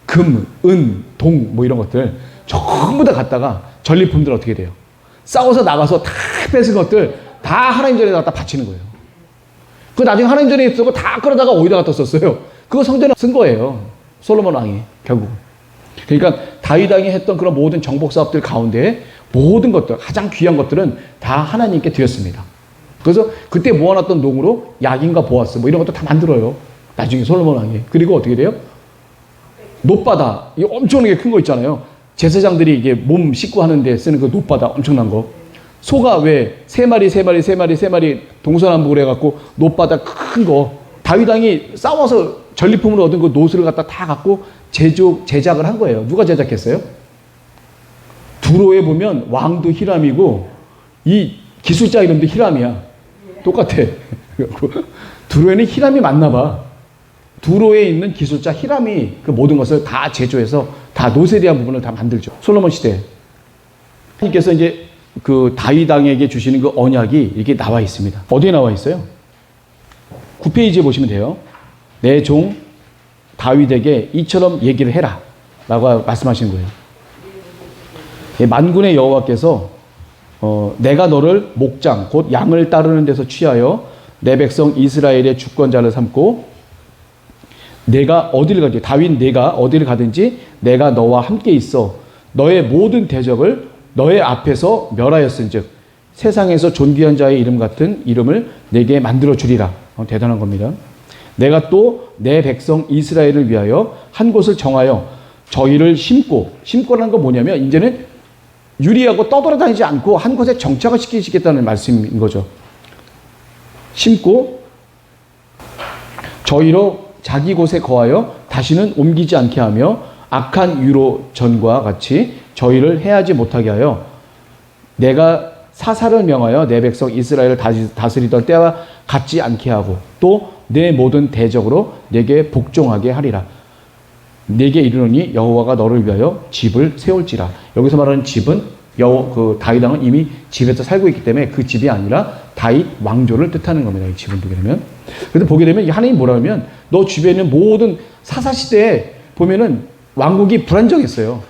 금, 은, 동 뭐 이런 것들 전부 다 갖다가 전리품들 어떻게 돼요? 싸워서 나가서 다 뺏은 것들 다 하나님 전에 갖다 바치는 거예요. 그 나중에 하나님 전에 쓰고 다 끌어다가 어디다 갖다 썼어요? 그거 성전에 쓴 거예요. 솔로몬 왕이 결국. 그러니까 다윗 왕이 했던 그런 모든 정복 사업들 가운데 모든 것들, 가장 귀한 것들은 다 하나님께 드렸습니다. 그래서 그때 모아놨던 농으로 야긴과 보아스 뭐 이런 것도 다 만들어요. 나중에 솔로몬 왕이. 그리고 어떻게 돼요? 놋바다, 이 엄청나게 큰 거 있잖아요. 제사장들이 이게 몸 씻고 하는데 쓰는 그 놋바다 엄청난 거. 소가 왜 세 마리 동서남북으로 해갖고 놋바다 큰 거. 다윗 왕이 싸워서 전리품으로 얻은 그 놋을 갖다 다 갖고 제작을 한 거예요. 누가 제작했어요? 두로에 보면 왕도 히람이고 이 기술자 이름도 히람이야. 똑같아. 두로에는 히람이 맞나 봐. 두로에 있는 기술자 히람이 그 모든 것을 다 제조해서 다 놋에 대한 부분을 다 만들죠. 솔로몬 시대. 하나님께서 이제 그 다윗 왕에게 주시는 그 언약이 이렇게 나와 있습니다. 어디에 나와 있어요? 9페이지에 보시면 돼요. 내 종 다윗에게 이처럼 얘기를 해라 라고 말씀하시는 거예요. 만군의 여호와께서 내가 너를 목장 곧 양을 따르는 데서 취하여 내 백성 이스라엘의 주권자를 삼고 내가 어디를 가든지 다윗 내가 어디를 가든지 내가 너와 함께 있어 너의 모든 대적을 너의 앞에서 멸하였은즉 세상에서 존귀한 자의 이름 같은 이름을 내게 만들어 주리라. 대단한 겁니다. 내가 또 내 백성 이스라엘을 위하여 한 곳을 정하여 저희를 심고라는 건 뭐냐면 이제는 유리하고 떠돌아다니지 않고 한 곳에 정착을 시키시겠다는 말씀인 거죠. 심고 저희로 자기 곳에 거하여 다시는 옮기지 않게 하며 악한 유로 전과 같이 저희를 해하지 못하게 하여 내가 사사를 명하여 내 백성 이스라엘을 다스리던 때와 같지 않게 하고 또 내 모든 대적으로 내게 복종하게 하리라. 내게 이르노니 여호와가 너를 위하여 집을 세울지라. 여기서 말하는 집은 그 다윗 왕은 이미 집에서 살고 있기 때문에 그 집이 아니라 다윗 왕조를 뜻하는 겁니다. 이 집은 보게 되면. 그래서 보게 되면 하나님이 뭐라 하면 너 주변에 있는 모든 사사 시대에 보면은 왕국이 불안정했어요.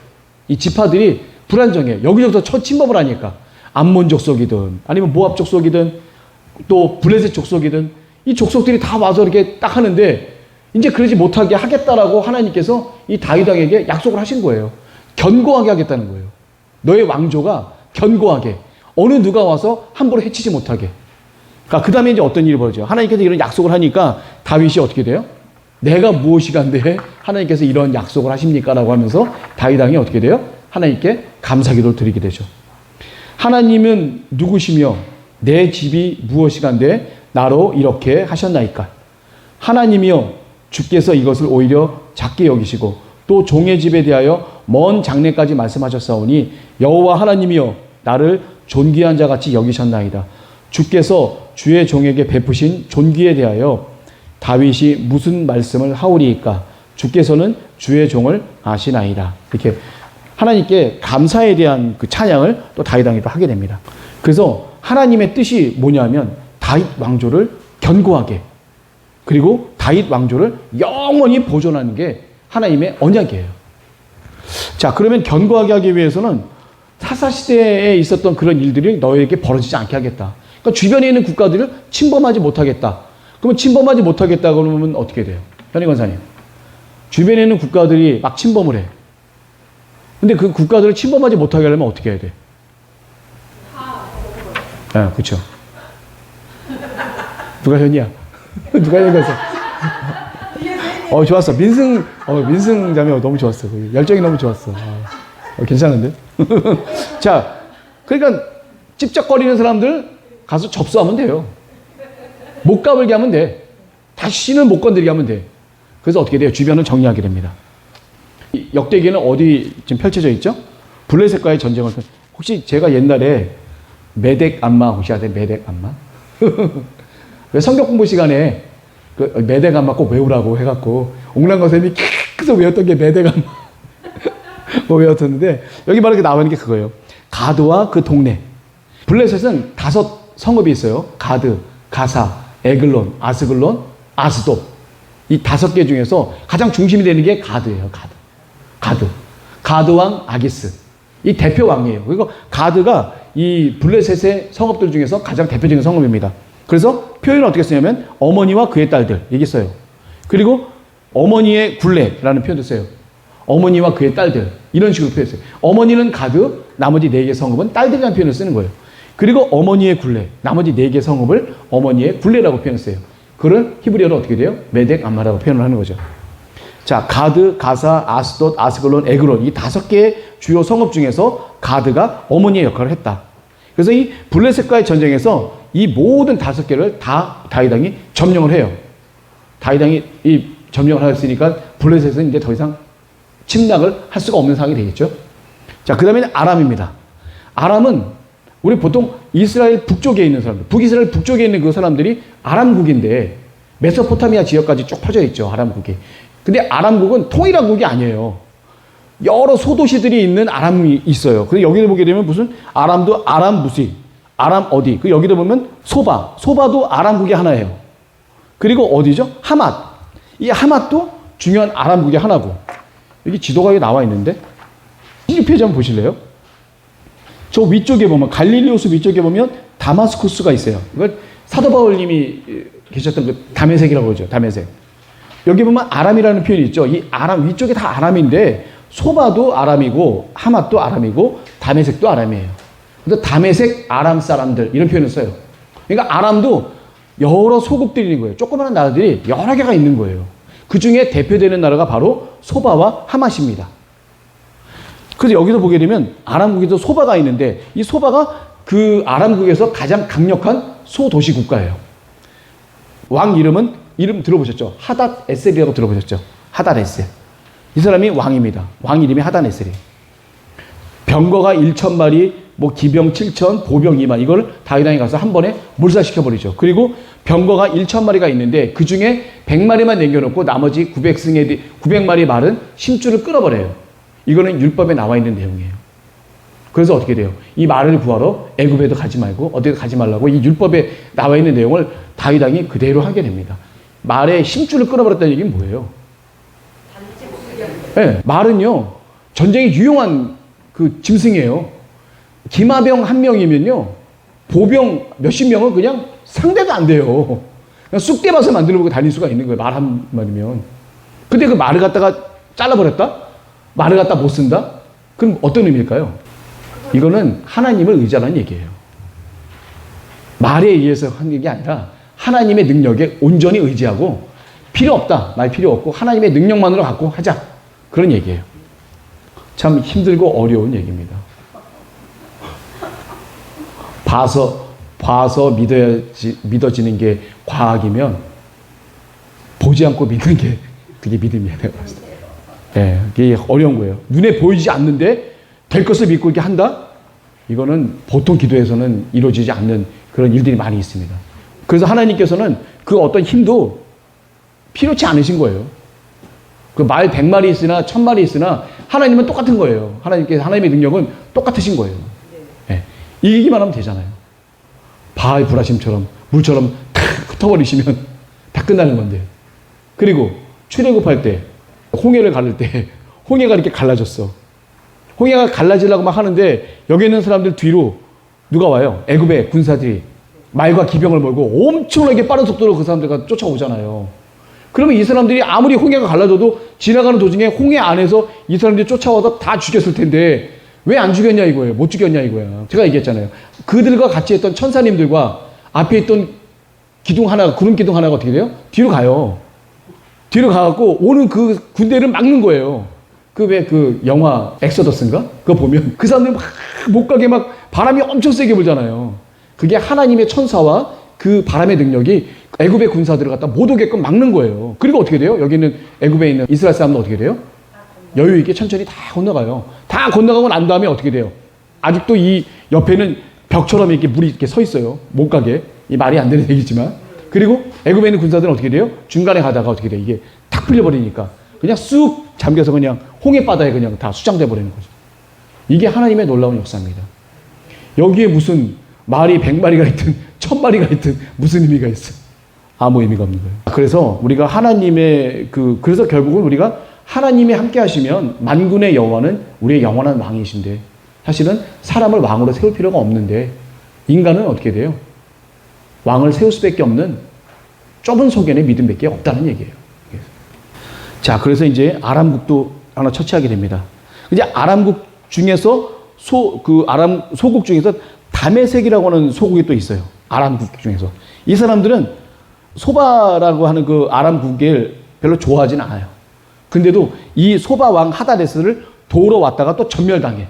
이 지파들이 불안정해. 여기저기서 침범을 하니까 암몬 족속이든 아니면 모압 족속이든 또 블레셋 족속이든 이 족속들이 다 와서 이렇게 딱 하는데 이제 그러지 못하게 하겠다라고 하나님께서 이 다윗 왕에게 약속을 하신 거예요. 견고하게 하겠다는 거예요. 너의 왕조가 견고하게 어느 누가 와서 함부로 해치지 못하게. 그러니까 그 다음에 이제 어떤 일이 벌어져요. 하나님께서 이런 약속을 하니까 다윗이 어떻게 돼요? 내가 무엇이간데 하나님께서 이런 약속을 하십니까? 라고 하면서 다윗 왕이 어떻게 돼요? 하나님께 감사기도를 드리게 되죠. 하나님은 누구시며 내 집이 무엇이간데 나로 이렇게 하셨나이까? 하나님이여 주께서 이것을 오히려 작게 여기시고 또 종의 집에 대하여 먼 장래까지 말씀하셨사오니 여호와 하나님이여 나를 존귀한 자같이 여기셨나이다. 주께서 주의 종에게 베푸신 존귀에 대하여 다윗이 무슨 말씀을 하오리이까? 주께서는 주의 종을 아시나이다. 이렇게 하나님께 감사에 대한 그 찬양을 또 다윗 왕이 또 하게 됩니다. 그래서 하나님의 뜻이 뭐냐면 다윗 왕조를 견고하게 그리고 다윗 왕조를 영원히 보존하는 게 하나님의 언약이에요. 자, 그러면 견고하게 하기 위해서는 사사시대에 있었던 그런 일들이 너에게 벌어지지 않게 하겠다. 그러니까 주변에 있는 국가들을 침범하지 못하겠다. 그러면 침범하지 못하겠다 그러면 어떻게 돼요? 현희 권사님. 주변에 있는 국가들이 막 침범을 해. 근데 그 국가들을 침범하지 못하게 하려면 어떻게 해야 돼? 아, 그렇죠. 누가 현이야? 누가 현이가서? 좋았어. 민승 자매 너무 좋았어. 열정이 너무 좋았어. 괜찮은데? 자, 그러니까 찝쩍거리는 사람들 가서 접수하면 돼요. 못 가불게 하면 돼. 다시는 못 건드리게 하면 돼. 그래서 어떻게 돼요? 주변을 정리하게 됩니다. 역대기는 어디 지금 펼쳐져 있죠? 블레셋과의 전쟁을. 혹시 제가 옛날에 메덱 안마 혹시 아세요? 메덱 안마? 왜 성경 공부 시간에 그 메대감마 꼭 외우라고 해갖고 옥랑과 쌤이 계속 외웠던 게 메대감마 뭐 외웠었는데 여기 바로 이렇게 나오는 게 그거예요. 가드와 그 동네. 블레셋은 5 성읍이 있어요. 가드, 가사, 에글론, 아스글론, 아스돗. 이 5개 중에서 가장 중심이 되는 게 가드예요. 가드. 가드 왕 아기스. 이 대표 왕이에요. 그리고 가드가 이 블레셋의 성읍들 중에서 가장 대표적인 성읍입니다. 그래서 표현을 어떻게 쓰냐면 어머니와 그의 딸들 이게 써요. 그리고 어머니의 굴레라는 표현도 써요. 어머니와 그의 딸들 이런 식으로 표현했어요. 어머니는 가드, 나머지 4개 성읍은 딸들이라는 표현을 쓰는 거예요. 그리고 어머니의 굴레, 나머지 4개 성읍을 어머니의 굴레라고 표현했어요. 그걸 히브리어로 어떻게 돼요? 메덱 암마라고 표현을 하는 거죠. 자, 가드, 가사, 아스돗, 아스글론, 에그론 이 5개의 주요 성읍 중에서 가드가 어머니의 역할을 했다. 그래서 이 블레셋과의 전쟁에서 이 모든 5개를 다 다윗왕이 점령을 해요. 다윗왕이 이 점령을 했으니까 블레셋은 이제 더 이상 침략을 할 수가 없는 상황이 되겠죠. 자, 그 다음에 아람입니다. 아람은 우리 보통 이스라엘 북쪽에 있는 사람들, 북이스라엘 북쪽에 있는 그 사람들이 아람국인데 메소포타미아 지역까지 쭉 퍼져 있죠. 아람국이. 근데 아람국은 통일한 국이 아니에요. 여러 소도시들이 있는 아람이 있어요. 근데 여기를 보게 되면 무슨 아람도 아람 무시, 아람 어디. 그 여기를 보면 소바도 아람국의 하나예요. 그리고 어디죠? 하맛. 이 하맛도 중요한 아람국의 하나고. 여기 지도가 여기 나와 있는데 16페이지 한번 보실래요? 저 위쪽에 보면 갈릴리 호수 위쪽에 보면 다마스쿠스가 있어요. 이걸 사도 바울님이 계셨던 그 다메섹이라고 그러죠. 다메섹. 여기 보면 아람이라는 표현이 있죠. 이 아람 위쪽에 다 아람인데 소바도 아람이고 하맛도 아람이고 다메섹도 아람이에요. 그래서 다메섹 아람 사람들 이런 표현을 써요. 그러니까 아람도 여러 소국들이 있는 거예요. 조그마한 나라들이 여러 개가 있는 거예요. 그 중에 대표되는 나라가 바로 소바와 하맛입니다. 그래서 여기서 보게 되면 아람국에도 소바가 있는데 이 소바가 그 아람국에서 가장 강력한 소도시 국가예요. 왕 이름 들어보셨죠? 하닷 에셀이라고 들어보셨죠? 하닷 에셀. 이 사람이 왕입니다. 왕 이름이 하닷 에셀이에요. 병거가 1,000마리, 뭐 기병 7,000, 보병 2만 이걸 다윗왕이 가서 한 번에 몰살시켜버리죠. 그리고 병거가 1,000마리가 있는데 그 중에 100마리만 남겨놓고 나머지 900마리 말은 심줄을 끊어버려요. 이거는 율법에 나와 있는 내용이에요. 그래서 어떻게 돼요? 이 말을 구하러 애굽에도 가지 말고 어디도 가지 말라고 이 율법에 나와 있는 내용을 다윗왕이 그대로 하게 됩니다. 말의 심줄을 끊어버렸다는 얘기는 뭐예요? 네, 말은요 전쟁에 유용한 그 짐승이에요. 기마병 1명이면요 보병 몇십 명은 그냥 상대가 안 돼요. 그냥 쑥대밭을 만들어보고 다닐 수가 있는 거예요. 말 한 마리면. 근데 그 말을 갖다가 잘라버렸다? 말을 갖다 못 쓴다? 그럼 어떤 의미일까요? 이거는 하나님을 의지하는 얘기예요. 말에 의해서 하는 게 아니라 하나님의 능력에 온전히 의지하고 필요 없다. 말 필요 없고 하나님의 능력만으로 갖고 하자. 그런 얘기예요. 참 힘들고 어려운 얘기입니다. 봐서 믿어지는 게 과학이면 보지 않고 믿는 게 그게 믿음이에요. 네, 그게 어려운 거예요. 눈에 보이지 않는데 될 것을 믿고 이렇게 한다? 이거는 보통 기도에서는 이루어지지 않는 그런 일들이 많이 있습니다. 그래서 하나님께서는 그 어떤 힘도 필요치 않으신 거예요. 그 말 100마리 있으나 1000마리 있으나 하나님은 똑같은 거예요. 하나님의 능력은 똑같으신 거예요. 네. 이기기만 하면 되잖아요. 바알 불하심처럼 물처럼 탁 흩어버리시면 다 끝나는 건데. 그리고 출애굽할 때 홍해를 가를 때 홍해가 이렇게 갈라졌어. 홍해가 갈라지려고 막 하는데 여기 있는 사람들 뒤로 누가 와요? 애굽의 군사들이 말과 기병을 몰고 엄청나게 빠른 속도로 그 사람들과 쫓아오잖아요. 그러면 이 사람들이 아무리 홍해가 갈라져도 지나가는 도중에 홍해 안에서 이 사람들이 쫓아와서 다 죽였을 텐데 왜 안 죽였냐 이거예요. 못 죽였냐 이거야. 제가 얘기했잖아요. 그들과 같이 했던 천사님들과 앞에 있던 기둥 하나, 구름 기둥 하나가 어떻게 돼요? 뒤로 가요. 뒤로 가갖고 오는 그 군대를 막는 거예요. 그 영화 엑소더스인가? 그거 보면 그 사람들이 막 못 가게 막 바람이 엄청 세게 불잖아요. 그게 하나님의 천사와 그 바람의 능력이 애굽의 군사들을 갖다 못 오게끔 막는 거예요. 그리고 어떻게 돼요? 여기 있는 애굽에 있는 이스라엘 사람들 어떻게 돼요? 여유 있게 천천히 다 건너가요. 다 건너가고 난 다음에 어떻게 돼요? 아직도 이 옆에는 벽처럼 이렇게 물이 이렇게 서 있어요. 못 가게. 이 말이 안 되는 얘기지만 그리고 애굽에 있는 군사들은 어떻게 돼요? 중간에 가다가 어떻게 돼요? 이게 탁 풀려버리니까 그냥 쑥 잠겨서 그냥 홍해 바다에 그냥 다 수장돼 버리는 거죠. 이게 하나님의 놀라운 역사입니다. 여기에 무슨 말이 100마리가 있든 1000마리가 있든 무슨 의미가 있어? 아무 의미가 없는 거예요. 그래서 우리가 하나님의 그래서 결국은 우리가 하나님이 함께 하시면 만군의 여호와는 우리의 영원한 왕이신데 사실은 사람을 왕으로 세울 필요가 없는데 인간은 어떻게 돼요? 왕을 세울 수밖에 없는 좁은 소견의 믿음밖에 없다는 얘기예요. 자, 그래서 이제 아람국도 하나 처치하게 됩니다. 이제 아람국 중에서 아람 소국 중에서 다메섹이라고 하는 소국이 또 있어요. 아람국 중에서. 이 사람들은 소바라고 하는 그 아람국을 별로 좋아하진 않아요. 근데도 이 소바 왕 하다데스를 도우러 왔다가 또 전멸당해.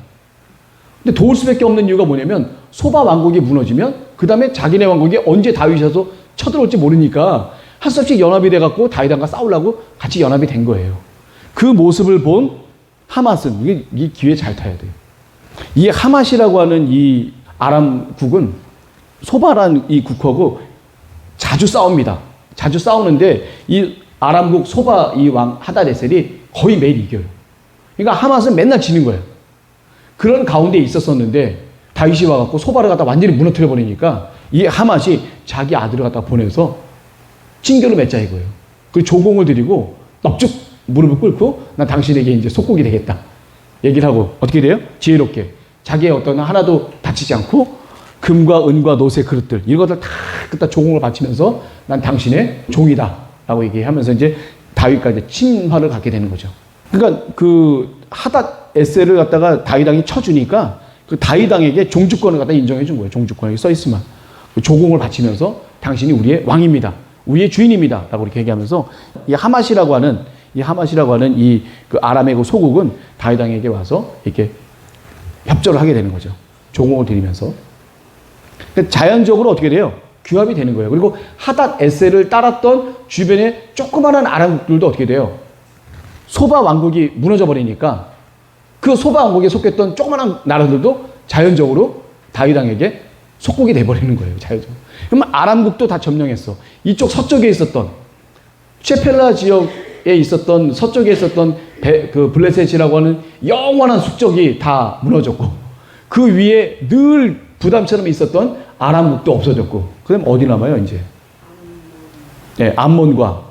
근데 도울 수밖에 없는 이유가 뭐냐면 소바 왕국이 무너지면 그 다음에 자기네 왕국이 언제 다윗이 와서 쳐들어올지 모르니까 할 수 없이 연합이 돼갖고 다윗왕과 싸우려고 같이 연합이 된 거예요. 그 모습을 본 하맛은 이게 기회 잘 타야 돼요. 이 하맛이라고 하는 이 아람국은 소바란 이 국하고 자주 싸웁니다. 자주 싸우는데 이 아람국 소바 이 왕 하다데셀이 거의 매일 이겨요. 그러니까 하맛은 맨날 지는 거예요. 그런 가운데 있었었는데 다윗이 와갖고 소바를 갖다 완전히 무너뜨려 버리니까 이 하맛이 자기 아들을 갖다 보내서 징계를 맺자 이거예요. 그 조공을 드리고 넙죽 무릎을 꿇고 난 당신에게 이제 속국이 되겠다. 얘기를 하고 어떻게 돼요? 지혜롭게 자기의 어떤 하나도 다치지 않고 금과 은과 노새 그릇들 이런 것들 다 그다 조공을 바치면서 난 당신의 종이다 라고 얘기하면서 이제 다윗과 이제 친화를 갖게 되는 거죠. 그러니까 그 하닷에셀을 갖다가 다윗왕이 쳐주니까 그 다윗왕에게 종주권을 갖다 인정해 준 거예요. 종주권이 써 있으면 조공을 바치면서 당신이 우리의 왕입니다. 우리의 주인입니다. 라고 이렇게 얘기하면서 이 하맛이라고 하는 이 그 아람의 그 소국은 다윗왕에게 와서 이렇게 협조를 하게 되는 거죠. 조공을 드리면서. 자연적으로 어떻게 돼요? 규합이 되는 거예요. 그리고 하닷에셀을 따랐던 주변의 조그마한 아람국들도 어떻게 돼요? 소바 왕국이 무너져 버리니까 그 소바 왕국에 속했던 조그마한 나라들도 자연적으로 다윗왕에게 속국이 돼버리는 거예요. 자연적으로. 그러면 아람국도 다 점령했어. 이쪽 서쪽에 있었던 쉐펠라 지역에 있었던 서쪽에 있었던 그 블레셋이라고 하는 영원한 숙적이 다 무너졌고 그 위에 늘 부담처럼 있었던 아람국도 없어졌고 그럼 어디 남아요 이제? 네, 암몬과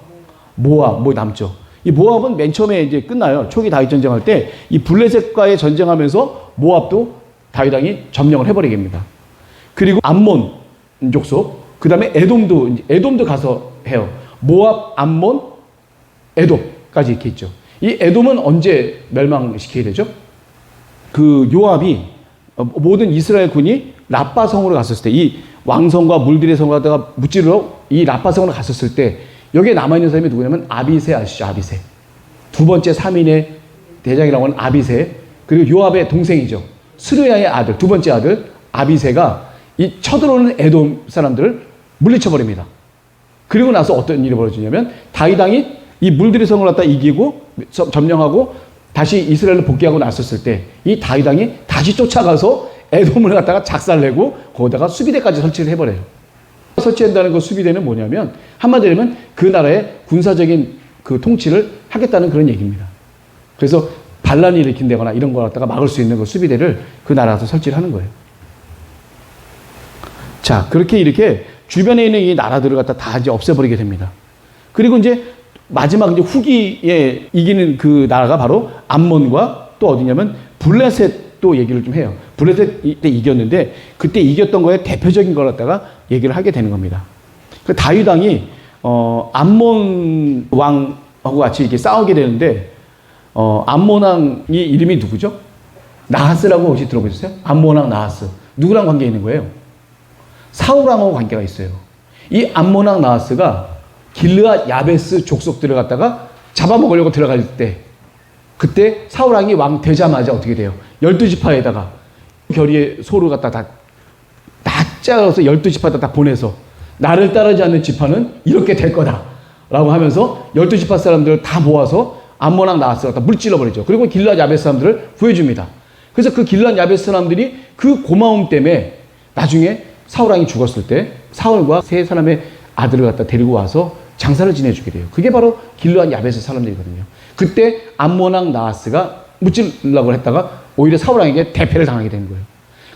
모압 뭐 남죠. 이 모압은 맨 처음에 이제 끝나요. 초기 다윗 전쟁할 때 이 블레셋과의 전쟁하면서 모압도 다윗왕이 점령을 해버리게 됩니다. 그리고 암몬 족속, 그 다음에 에돔도 가서 해요. 모압, 암몬, 에돔까지 이렇게 있죠. 이 에돔은 언제 멸망시키게 되죠? 그 요압이 모든 이스라엘 군이 라빠성으로 갔었을 때, 이 왕성과 물들의 성을 갖다가 무찌르러 이 라빠성으로 갔었을 때, 여기에 남아있는 사람이 누구냐면 아비새 아시죠? 아비새. 두 번째 3인의 대장이라고 하는 아비새, 그리고 요압의 동생이죠. 스루야의 아들, 두 번째 아들 아비새가 이 쳐들어오는 에돔 사람들을 물리쳐버립니다. 그리고 나서 어떤 일이 벌어지냐면 다윗왕이 이 물들의 성을 갖다 이기고 점령하고 다시 이스라엘로 복귀하고 났었을 때 이 다윗왕이 다시 쫓아가서 에돔을 갖다가 작살내고 거기다가 수비대까지 설치를 해버려요. 설치한다는 그 수비대는 뭐냐면 한마디로 하면 그 나라의 군사적인 그 통치를 하겠다는 그런 얘기입니다. 그래서 반란을 일으킨다거나 이런 걸 갖다가 막을 수 있는 그 수비대를 그 나라에서 설치를 하는 거예요. 자, 그렇게 이렇게 주변에 있는 이 나라들을 갖다 다 이제 없애버리게 됩니다. 그리고 이제 마지막 이제 후기에 이기는 그 나라가 바로 암몬과 또 어디냐면 블레셋도 얘기를 좀 해요. 블레셋 때 이겼는데 그때 이겼던 거에 대표적인 걸 갖다가 얘기를 하게 되는 겁니다. 그 다윗 왕이 암몬 왕하고 같이 이렇게 싸우게 되는데 암몬 왕이 이름이 누구죠? 나하스라고 혹시 들어보셨어요? 암몬 왕 나하스. 누구랑 관계 있는 거예요? 사울왕하고 관계가 있어요. 이 암몬 왕 나하스가 길르앗 야베스 족속들을 갖다가 잡아먹으려고 들어갈 때 그때 사울왕이 왕 되자마자 어떻게 돼요? 12지파에다가 결의의 소를 갖다 다 짜서 12지파에다 다 보내서 나를 따르지 않는 지파는 이렇게 될 거다 라고 하면서 12지파 사람들을 다 모아서 암몬 왕 나하스를 갖다 물질러 버리죠. 그리고 길르앗 야베스 사람들을 구해줍니다. 그래서 그 길르앗 야베스 사람들이 그 고마움 때문에 나중에 사울왕이 죽었을 때 사울과 세 사람의 아들을 갖다 데리고 와서 장사를 지내주게 돼요. 그게 바로 길르앗 야베스 사람들이거든요. 그때 암몬 왕 나하스가 무찌르려고 했다가 오히려 사울 왕에게 대패를 당하게 되는 거예요.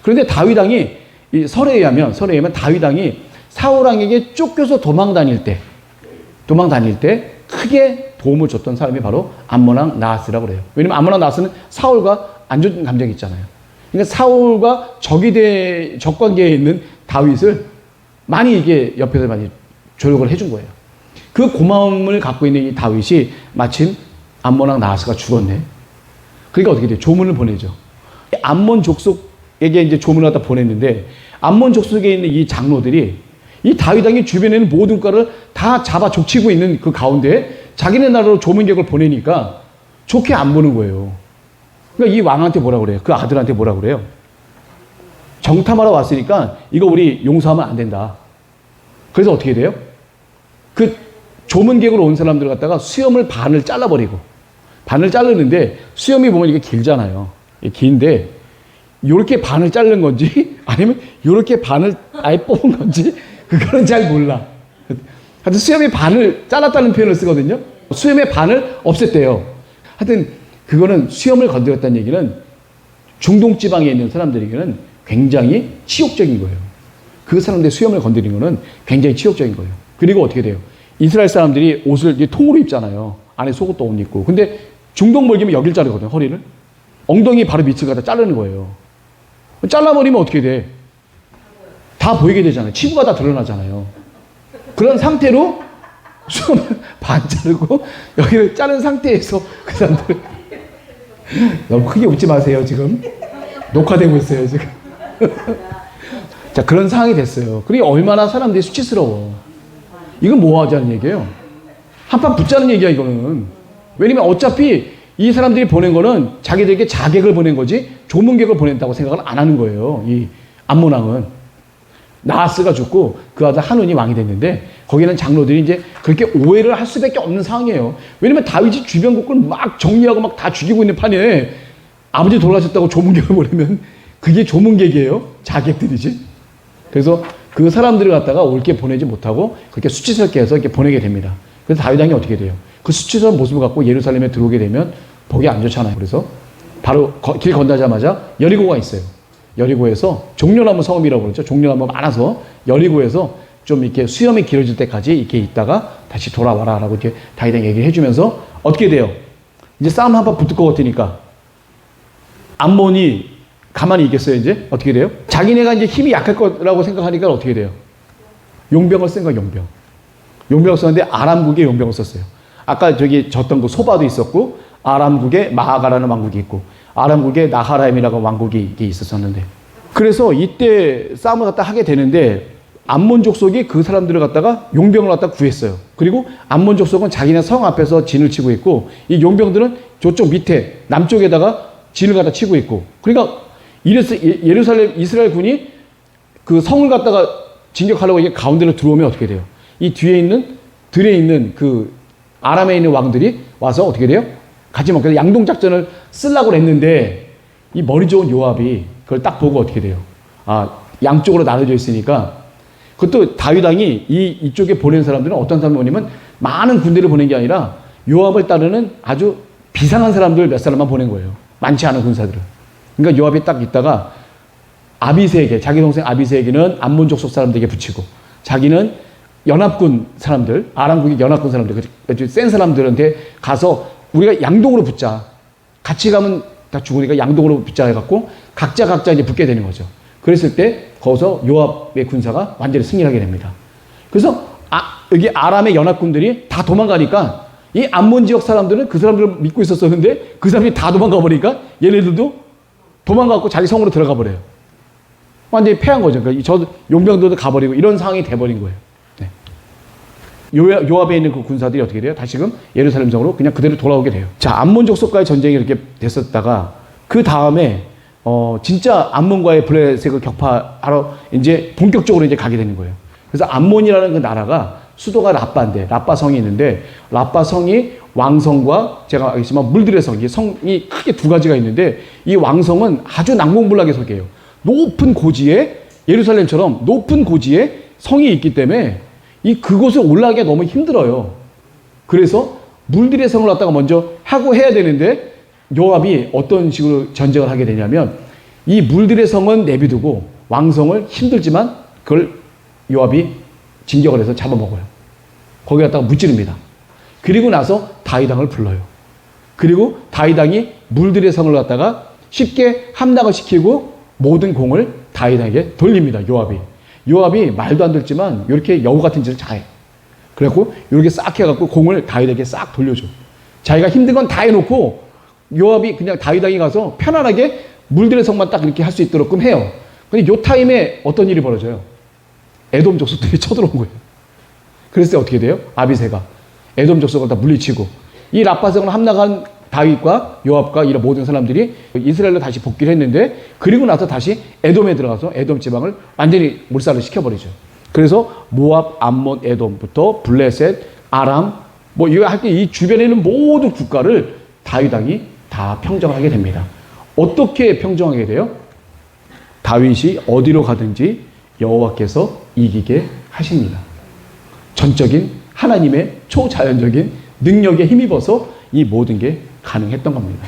그런데 다윗 왕이 이 설에 의하면 다윗 왕이 사울 왕에게 쫓겨서 도망 다닐 때 크게 도움을 줬던 사람이 바로 암몬 왕 나하스라고 그래요. 왜냐면 암몬 왕 나하스는 사울과 안 좋은 감정이 있잖아요. 그러니까 사울과 적관계에 있는 다윗을 많이 이게 옆에서 많이 조력을 해준 거예요. 그 고마움을 갖고 있는 이 다윗이 마침 암몬 왕 나하스가 죽었네. 그러니까 어떻게 돼요? 조문을 보내죠. 암몬 족속에게 이제 조문을 갖다 보냈는데 암몬 족속에 있는 이 장로들이 이 다윗 왕의 주변에 있는 모든 과를 다 잡아 족치고 있는 그 가운데 자기네 나라로 조문객을 보내니까 좋게 안 보는 거예요. 그러니까 이 왕한테 뭐라 그래요? 그 아들한테 뭐라 그래요? 정탐하러 왔으니까 이거 우리 용서하면 안 된다. 그래서 어떻게 돼요? 그 조문객으로 온 사람들 갖다가 수염을 반을 잘라버리고 반을 자르는데 수염이 보면 이게 길잖아요. 긴데 요렇게 반을 자른 건지 아니면 요렇게 반을 아예 뽑은 건지 그거는 잘 몰라. 하여튼 수염의 반을 잘랐다는 표현을 쓰거든요. 수염의 반을 없앴대요. 하여튼 그거는 수염을 건드렸다는 얘기는 중동 지방에 있는 사람들에게는 굉장히 치욕적인 거예요. 그 사람들의 수염을 건드린 거는 굉장히 치욕적인 거예요. 그리고 어떻게 돼요? 이스라엘 사람들이 옷을 이제 통으로 입잖아요. 안에 속옷도 옷 입고. 근데 중동 멀기면 여길 자르거든요. 허리를. 엉덩이 바로 밑을 갖다 자르는 거예요. 잘라버리면 어떻게 돼? 다 보이게 되잖아요. 치부가 다 드러나잖아요. 그런 상태로 수염을 반 자르고 여기를 자른 상태에서 그 사람들 너무 크게 웃지 마세요. 지금 녹화되고 있어요. 지금. 자, 그런 상황이 됐어요. 그게 얼마나 사람들이 수치스러워. 이건 뭐 하자는 얘기예요? 한판 붙자는 얘기야, 이거는. 왜냐면 어차피 이 사람들이 보낸 거는 자기들에게 자객을 보낸 거지 조문객을 보낸다고 생각을 안 하는 거예요. 이 암몬 왕은. 나하스가 죽고 그 아들 한운이 왕이 됐는데 거기는 장로들이 이제 그렇게 오해를 할 수밖에 없는 상황이에요. 왜냐면 다윗이 주변 국을 막 정리하고 막 다 죽이고 있는 판에 아버지 돌아가셨다고 조문객을 보내면 그게 조문객이에요? 자객들이지. 그래서 그 사람들을 갖다가 옳게 보내지 못하고 그렇게 수치스럽게 해서 이렇게 보내게 됩니다. 그래서 다윗 왕이 어떻게 돼요? 그 수치스러운 모습을 갖고 예루살렘에 들어오게 되면 보기 안 좋잖아요. 그래서 바로 길 건너자마자 여리고가 있어요. 여리고에서 종려나무 성읍이라고 그러죠. 종려나무 많아서 여리고에서 좀 이렇게 수염이 길어질 때까지 이렇게 있다가 다시 돌아와라라고 이렇게 다윗에게 얘기를 해주면서 어떻게 돼요? 이제 싸움 한판 붙을 것 같으니까 암몬이 가만히 있겠어요. 이제 어떻게 돼요? 자기네가 이제 힘이 약할 거라고 생각하니까 어떻게 돼요? 용병을 쓴 거야. 용병을 썼는데 아람국에 용병을 썼어요. 아까 저기 졌던 그 소바도 있었고 아람국에 마하가라는 왕국이 있고 아람국에 나하라임이라고 왕국이 있었었는데 그래서 이때 싸움을 갖다 하게 되는데 암몬 족속이 그 사람들을 갖다가 용병을 갖다 구했어요. 그리고 암몬 족속은 자기네 성 앞에서 진을 치고 있고 이 용병들은 저쪽 밑에 남쪽에다가 진을 갖다 치고 있고 그러니까 이래서 예루살렘 이스라엘 군이 그 성을 갖다가 진격하려고 이게 가운데로 들어오면 어떻게 돼요? 이 뒤에 있는 들에 있는 그 아람에 있는 왕들이 와서 어떻게 돼요? 같이 먹게 양동작전을 쓰려고 했는데 이 머리 좋은 요압이 그걸 딱 보고 어떻게 돼요? 아, 양쪽으로 나눠져 있으니까 그것도 다윗 왕이 이쪽에 보낸 사람들은 어떤 사람이냐면 많은 군대를 보낸 게 아니라 요압을 따르는 아주 비상한 사람들 몇 사람만 보낸 거예요. 많지 않은 군사들을. 그러니까 요압이 딱 있다가 아비새에게 자기 동생 아비새에게는 암몬 족속 사람들에게 붙이고 자기는 연합군 사람들 아람국의 연합군 사람들 아주 센 사람들한테 가서 우리가 양동으로 붙자. 같이 가면 다 죽으니까 양동으로 붙자 해갖고 각자 이제 붙게 되는 거죠. 그랬을 때 거기서 요압의 군사가 완전히 승리하게 됩니다. 그래서 여기 아람의 연합군들이 다 도망가니까 이 암몬 지역 사람들은 그 사람들을 믿고 있었었는데 그 사람들이 다 도망가 버리니까 얘네들도 도망가고 자기 성으로 들어가 버려요. 완전히 패한 거죠. 그러니까 저 용병들도 가버리고 이런 상황이 돼버린 거예요. 네. 요압에 있는 그 군사들이 어떻게 돼요? 다시금 예루살렘 성으로 그냥 그대로 돌아오게 돼요. 자, 암몬 족속과의 전쟁이 이렇게 됐었다가 그 다음에 진짜 암몬과의 블레셋을 격파하러 이제 본격적으로 이제 가게 되는 거예요. 그래서 암몬이라는 그 나라가 수도가 라빠인데 라빠 성이 있는데 라빠 성이 왕성과 제가 알겠지만 물들의 성, 이 성이 크게 두 가지가 있는데 이 왕성은 아주 난공불락의 성이에요. 높은 고지에 예루살렘처럼 높은 고지에 성이 있기 때문에 그곳을 올라가기가 너무 힘들어요. 그래서 물들의 성을 갖다가 먼저 하고 해야 되는데 요압이 어떤 식으로 전쟁을 하게 되냐면 이 물들의 성은 내비두고 왕성을 힘들지만 그걸 요압이 진격을 해서 잡아먹어요. 거기 갖다가 무찌릅니다. 그리고 나서 다윗왕을 불러요. 그리고 다윗왕이 물들의 성을 갖다가 쉽게 함락을 시키고 모든 공을 다윗왕에게 돌립니다. 요압이 말도 안 듣지만 이렇게 여우 같은 짓을 잘해. 그래갖고 이렇게 싹 해갖고 공을 다윗에게 싹 돌려줘. 자기가 힘든 건 다 해놓고 요압이 그냥 다윗왕이 가서 편안하게 물들의 성만 딱 이렇게 할 수 있도록끔 해요. 근데 요 타임에 어떤 일이 벌어져요? 에돔 족속들이 쳐들어온 거예요. 그랬을 때 어떻게 돼요? 아비새가 에돔 족속을 다 물리치고 이 라빠성을 함락한 다윗과 요압과 이런 모든 사람들이 이스라엘로 다시 복귀를 했는데 그리고 나서 다시 에돔에 들어가서 에돔 지방을 완전히 몰살을 시켜버리죠. 그래서 모압, 암몬, 에돔부터 블레셋, 아람 뭐 이거 할 때 이 주변에 있는 모든 국가를 다윗왕이 다 평정하게 됩니다. 어떻게 평정하게 돼요? 다윗이 어디로 가든지 여호와께서 이기게 하십니다. 전적인 하나님의 초자연적인 능력에 힘입어서 이 모든 게 가능했던 겁니다.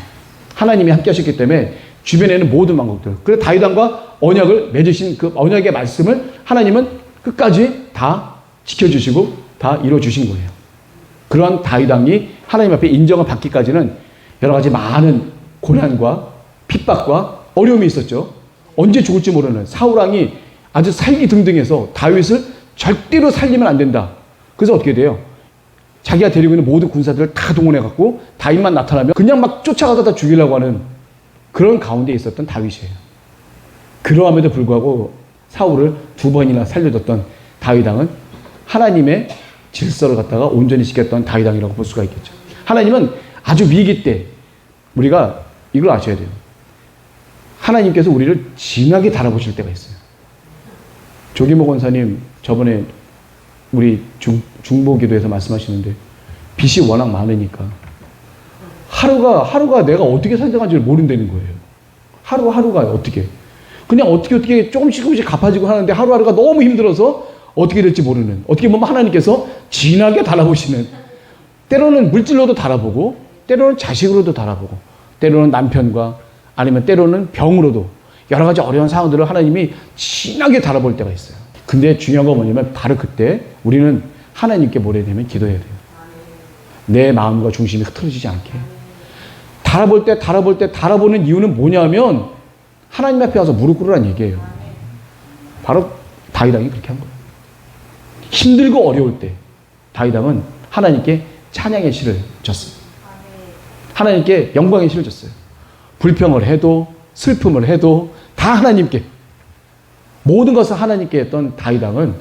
하나님이 함께 하셨기 때문에 주변에 있는 모든 왕국들, 그래서 다윗왕과 언약을 맺으신 그 언약의 말씀을 하나님은 끝까지 다 지켜주시고 다 이루어주신 거예요. 그러한 다윗왕이 하나님 앞에 인정을 받기까지는 여러 가지 많은 고난과 핍박과 어려움이 있었죠. 언제 죽을지 모르는 사울왕이 아주 살기등등해서 다윗을 절대로 살리면 안 된다. 그래서 어떻게 돼요? 자기가 데리고 있는 모든 군사들을 다 동원해갖고 다윗만 나타나면 그냥 막 쫓아가서 다 죽이려고 하는 그런 가운데 있었던 다윗이에요. 그러함에도 불구하고 사울을 2번이나 살려줬던 다윗왕은 하나님의 질서를 갖다가 온전히 지켰던 다윗왕이라고 볼 수가 있겠죠. 하나님은 아주 위기 때 우리가 이걸 아셔야 돼요. 하나님께서 우리를 진하게 달아보실 때가 있어요. 조기모 권사님 저번에 우리 중보기도에서 말씀하시는데 빚이 워낙 많으니까 하루가 내가 어떻게 산정한지를 모른다는 거예요. 하루가 어떻게 그냥 어떻게 조금씩 갚아지고 하는데 하루하루가 너무 힘들어서 어떻게 될지 모르는, 어떻게 보면 하나님께서 진하게 달아보시는, 때로는 물질로도 달아보고 때로는 자식으로도 달아보고 때로는 남편과 아니면 때로는 병으로도 여러 가지 어려운 상황들을 하나님이 진하게 달아볼 때가 있어요. 근데 중요한 건 뭐냐면 바로 그때 우리는 하나님께 뭐래야 되면 기도해야 돼요. 내 마음과 중심이 흐트러지지 않게. 달아보는 이유는 뭐냐면 하나님 앞에 와서 무릎 꿇으라는 얘기예요. 바로 다윗왕이 그렇게 한 거예요. 힘들고 어려울 때 다윗왕은 하나님께 찬양의 시를 졌어요. 하나님께 영광의 시를 졌어요. 불평을 해도 슬픔을 해도 다 하나님께, 모든 것을 하나님께 했던 다윗왕은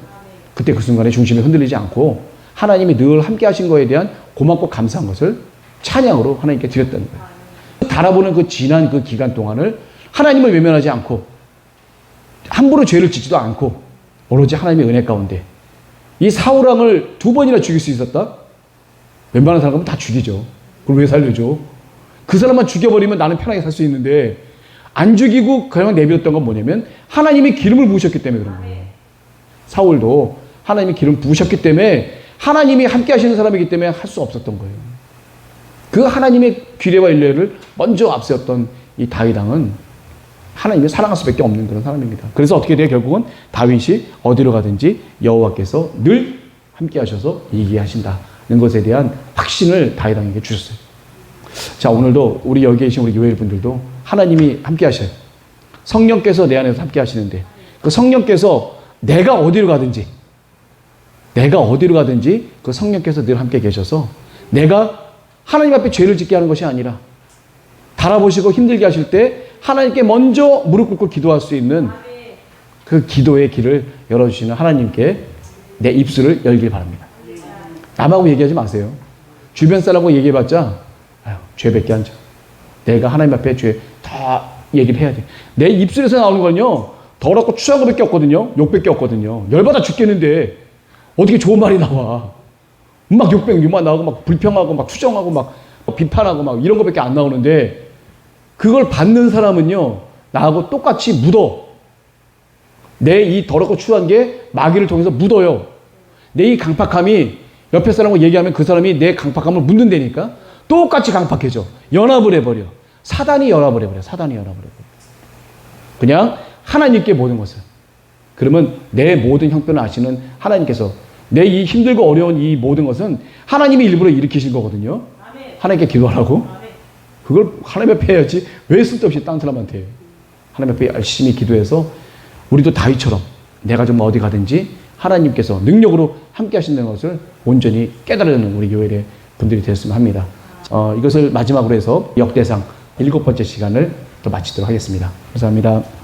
그때 그 순간에 중심이 흔들리지 않고 하나님이 늘 함께 하신 거에 대한 고맙고 감사한 것을 찬양으로 하나님께 드렸다는 거예요. 달아보는 그 지난 그 기간 동안을 하나님을 외면하지 않고 함부로 죄를 짓지도 않고 오로지 하나님의 은혜 가운데 이 사울왕을 2번이나 죽일 수 있었다? 웬만한 사람은 다 죽이죠. 그걸 왜 살려줘? 그 사람만 죽여버리면 나는 편하게 살 수 있는데 안 죽이고 그냥 내버렸던 건 뭐냐면 하나님이 기름을 부으셨기 때문에 그런 거예요. 사울도 하나님이 기름 부으셨기 때문에 하나님이 함께 하시는 사람이기 때문에 할 수 없었던 거예요. 그 하나님의 규례와 율례를 먼저 앞세웠던 이 다윗왕은 하나님을 사랑할 수밖에 없는 그런 사람입니다. 그래서 어떻게 돼요? 결국은 다윗이 어디로 가든지 여호와께서 늘 함께 하셔서 이기게 하신다는 것에 대한 확신을 다윗왕에게 주셨어요. 자, 오늘도 우리 여기 계신 우리 교회 분들도 하나님이 함께 하셔요. 성령께서 내 안에서 함께 하시는데 그 성령께서 내가 어디로 가든지 그 성령께서 늘 함께 계셔서 내가 하나님 앞에 죄를 짓게 하는 것이 아니라 달아보시고 힘들게 하실 때 하나님께 먼저 무릎 꿇고 기도할 수 있는 그 기도의 길을 열어주시는 하나님께 내 입술을 열길 바랍니다. 남하고 얘기하지 마세요. 주변 사람하고 얘기해봤자 죄밖에 안 져. 내가 하나님 앞에 죄 다 얘기를 해야 돼. 내 입술에서 나오는 건요 더럽고 추한 것밖에 없거든요. 욕밖에 없거든요. 열받아 죽겠는데 어떻게 좋은 말이 나와. 막 욕만 나오고 막 불평하고 막 투정하고 막 비판하고 막 이런 것밖에 안 나오는데 그걸 받는 사람은요 나하고 똑같이 묻어. 내 이 더럽고 추한 게 마귀를 통해서 묻어요. 내 이 강팍함이 옆에 사람하고 얘기하면 그 사람이 내 강팍함을 묻는다니까 똑같이 강팍해져. 연합을 해버려. 사단이 연합을 해버려. 사단이 연합을 해버려. 그냥 하나님께 모든 것을. 그러면 내 모든 형편을 아시는 하나님께서 내 이 힘들고 어려운 이 모든 것은 하나님이 일부러 일으키신 거거든요. 하나님께 기도하라고. 그걸 하나님 앞에 해야지. 왜 쓸데없이 딴 사람한테 해요. 하나님 앞에 열심히 기도해서 우리도 다윗처럼 내가 좀 어디 가든지 하나님께서 능력으로 함께 하신다는 것을 온전히 깨달으는 우리 교회의 분들이 되었으면 합니다. 이것을 마지막으로 해서 역대상 7번째 시간을 또 마치도록 하겠습니다. 감사합니다.